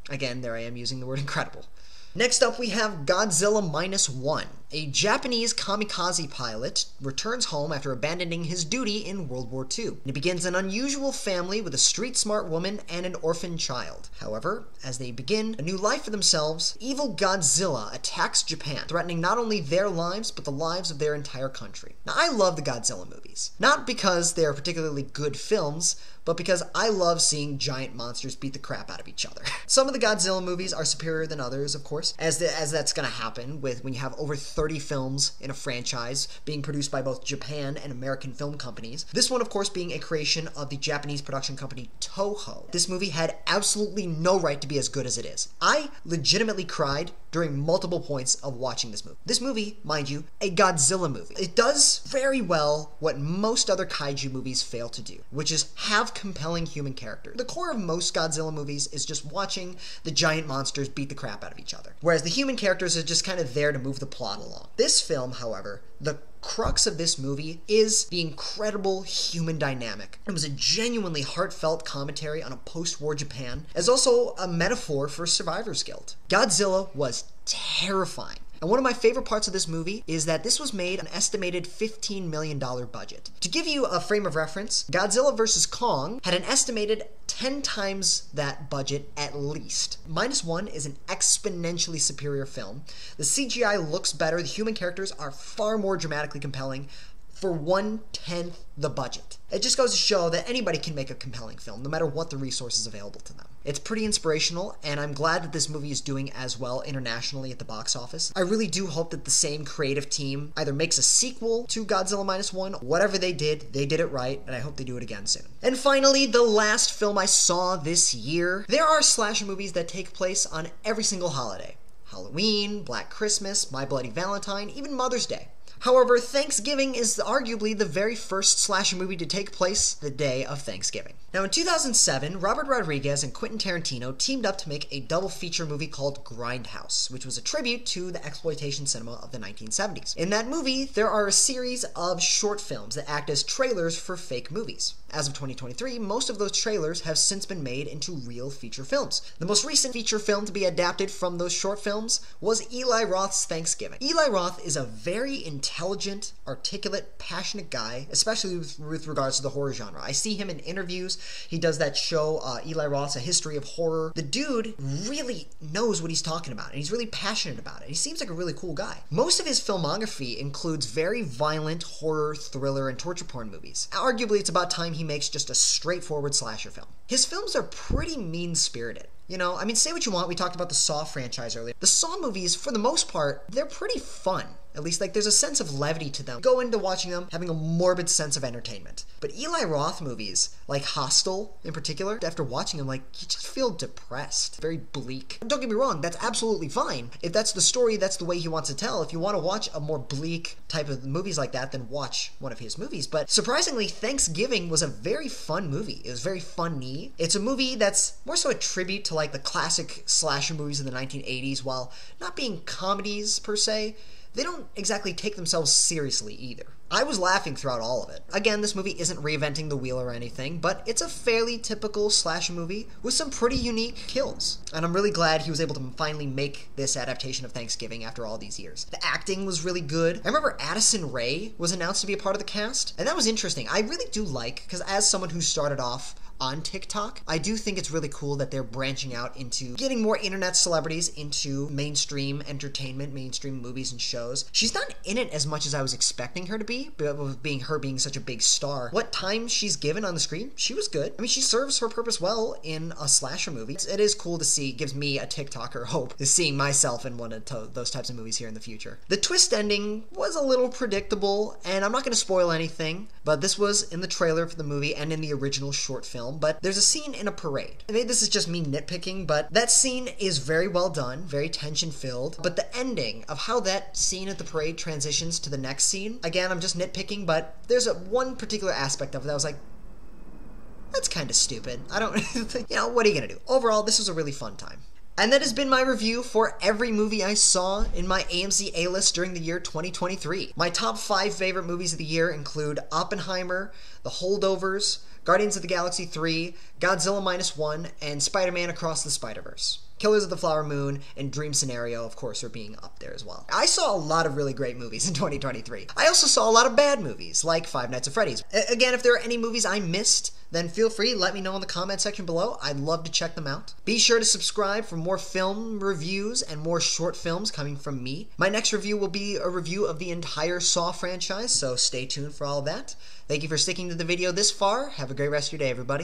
Again, there I am using the word incredible. Next up, we have Godzilla Minus One. A Japanese kamikaze pilot returns home after abandoning his duty in World War II. And he begins an unusual family with a street-smart woman and an orphan child. However, as they begin a new life for themselves, evil Godzilla attacks Japan, threatening not only their lives, but the lives of their entire country. Now, I love the Godzilla movies. Not because they're particularly good films, but because I love seeing giant monsters beat the crap out of each other. Some of the Godzilla movies are superior than others, of course, as that's gonna happen when you have over 30 films in a franchise being produced by both Japan and American film companies. This one, of course, being a creation of the Japanese production company Toho. This movie had absolutely no right to be as good as it is. I legitimately cried during multiple points of watching this movie. This movie, mind you, a Godzilla movie. It does very well what most other kaiju movies fail to do, which is have compelling human characters. The core of most Godzilla movies is just watching the giant monsters beat the crap out of each other, whereas the human characters are just kind of there to move the plot along. This film, however, the crux of this movie is the incredible human dynamic. It was a genuinely heartfelt commentary on a post-war Japan, as also a metaphor for survivor's guilt. Godzilla was terrifying. And one of my favorite parts of this movie is that this was made on an estimated $15 million budget. To give you a frame of reference, Godzilla vs. Kong had an estimated 10 times that budget at least. Minus One is an exponentially superior film. The CGI looks better, the human characters are far more dramatically compelling, for 1/10 the budget. It just goes to show that anybody can make a compelling film, no matter what the resources available to them. It's pretty inspirational, and I'm glad that this movie is doing as well internationally at the box office. I really do hope that the same creative team either makes a sequel to Godzilla Minus One. Whatever they did it right, and I hope they do it again soon. And finally, the last film I saw this year. There are slasher movies that take place on every single holiday. Halloween, Black Christmas, My Bloody Valentine, even Mother's Day. However, Thanksgiving is arguably the very first slasher movie to take place the day of Thanksgiving. Now, in 2007, Robert Rodriguez and Quentin Tarantino teamed up to make a double feature movie called Grindhouse, which was a tribute to the exploitation cinema of the 1970s. In that movie, there are a series of short films that act as trailers for fake movies. As of 2023, most of those trailers have since been made into real feature films. The most recent feature film to be adapted from those short films was Eli Roth's Thanksgiving. Eli Roth is a very intelligent, articulate, passionate guy, especially with regards to the horror genre. I see him in interviews. He does that show, Eli Roth's A History of Horror. The dude really knows what he's talking about, and he's really passionate about it. He seems like a really cool guy. Most of his filmography includes very violent horror, thriller, and torture porn movies. Arguably, it's about time he makes just a straightforward slasher film. His films are pretty mean-spirited. You know, I mean, say what you want, we talked about the Saw franchise earlier. The Saw movies, for the most part, they're pretty fun. At least, like, there's a sense of levity to them. Go into watching them having a morbid sense of entertainment. But Eli Roth movies, like Hostel in particular, after watching them, like, you just feel depressed. Very bleak. Don't get me wrong, that's absolutely fine. If that's the story, that's the way he wants to tell. If you want to watch a more bleak type of movies like that, then watch one of his movies. But surprisingly, Thanksgiving was a very fun movie. It was very funny. It's a movie that's more so a tribute to, like, the classic slasher movies in the 1980s, while not being comedies per se. They don't exactly take themselves seriously either. I was laughing throughout all of it. Again, this movie isn't reinventing the wheel or anything, but it's a fairly typical slasher movie with some pretty unique kills. And I'm really glad he was able to finally make this adaptation of Thanksgiving after all these years. The acting was really good. I remember Addison Rae was announced to be a part of the cast, and that was interesting. I really do like, because as someone who started off on TikTok, I do think it's really cool that they're branching out into getting more internet celebrities into mainstream entertainment, mainstream movies and shows. She's not in it as much as I was expecting her to be, but with being such a big star. What time she's given on the screen, she was good. I mean, she serves her purpose well in a slasher movie. It is cool to see, gives me, a TikToker, hope, is seeing myself in one of those types of movies here in the future. The twist ending was a little predictable, and I'm not going to spoil anything, but this was in the trailer for the movie and in the original short film. But there's a scene in a parade. Maybe this is just me nitpicking, but that scene is very well done, very tension-filled. But the ending of how that scene at the parade transitions to the next scene, again, I'm just nitpicking, but there's one particular aspect of it that was like, that's kind of stupid. I don't, you know, what are you gonna do? Overall, this was a really fun time. And that has been my review for every movie I saw in my AMC A-List during the year 2023. My top 5 favorite movies of the year include Oppenheimer, The Holdovers, Guardians of the Galaxy 3, Godzilla Minus One, and Spider-Man Across the Spiderverse. Killers of the Flower Moon and Dream Scenario, of course, are being up there as well. I saw a lot of really great movies in 2023. I also saw a lot of bad movies, like Five Nights at Freddy's. Again, if there are any movies I missed, then feel free to let me know in the comment section below. I'd love to check them out. Be sure to subscribe for more film reviews and more short films coming from me. My next review will be a review of the entire Saw franchise, so stay tuned for all of that. Thank you for sticking to the video this far. Have a great rest of your day, everybody.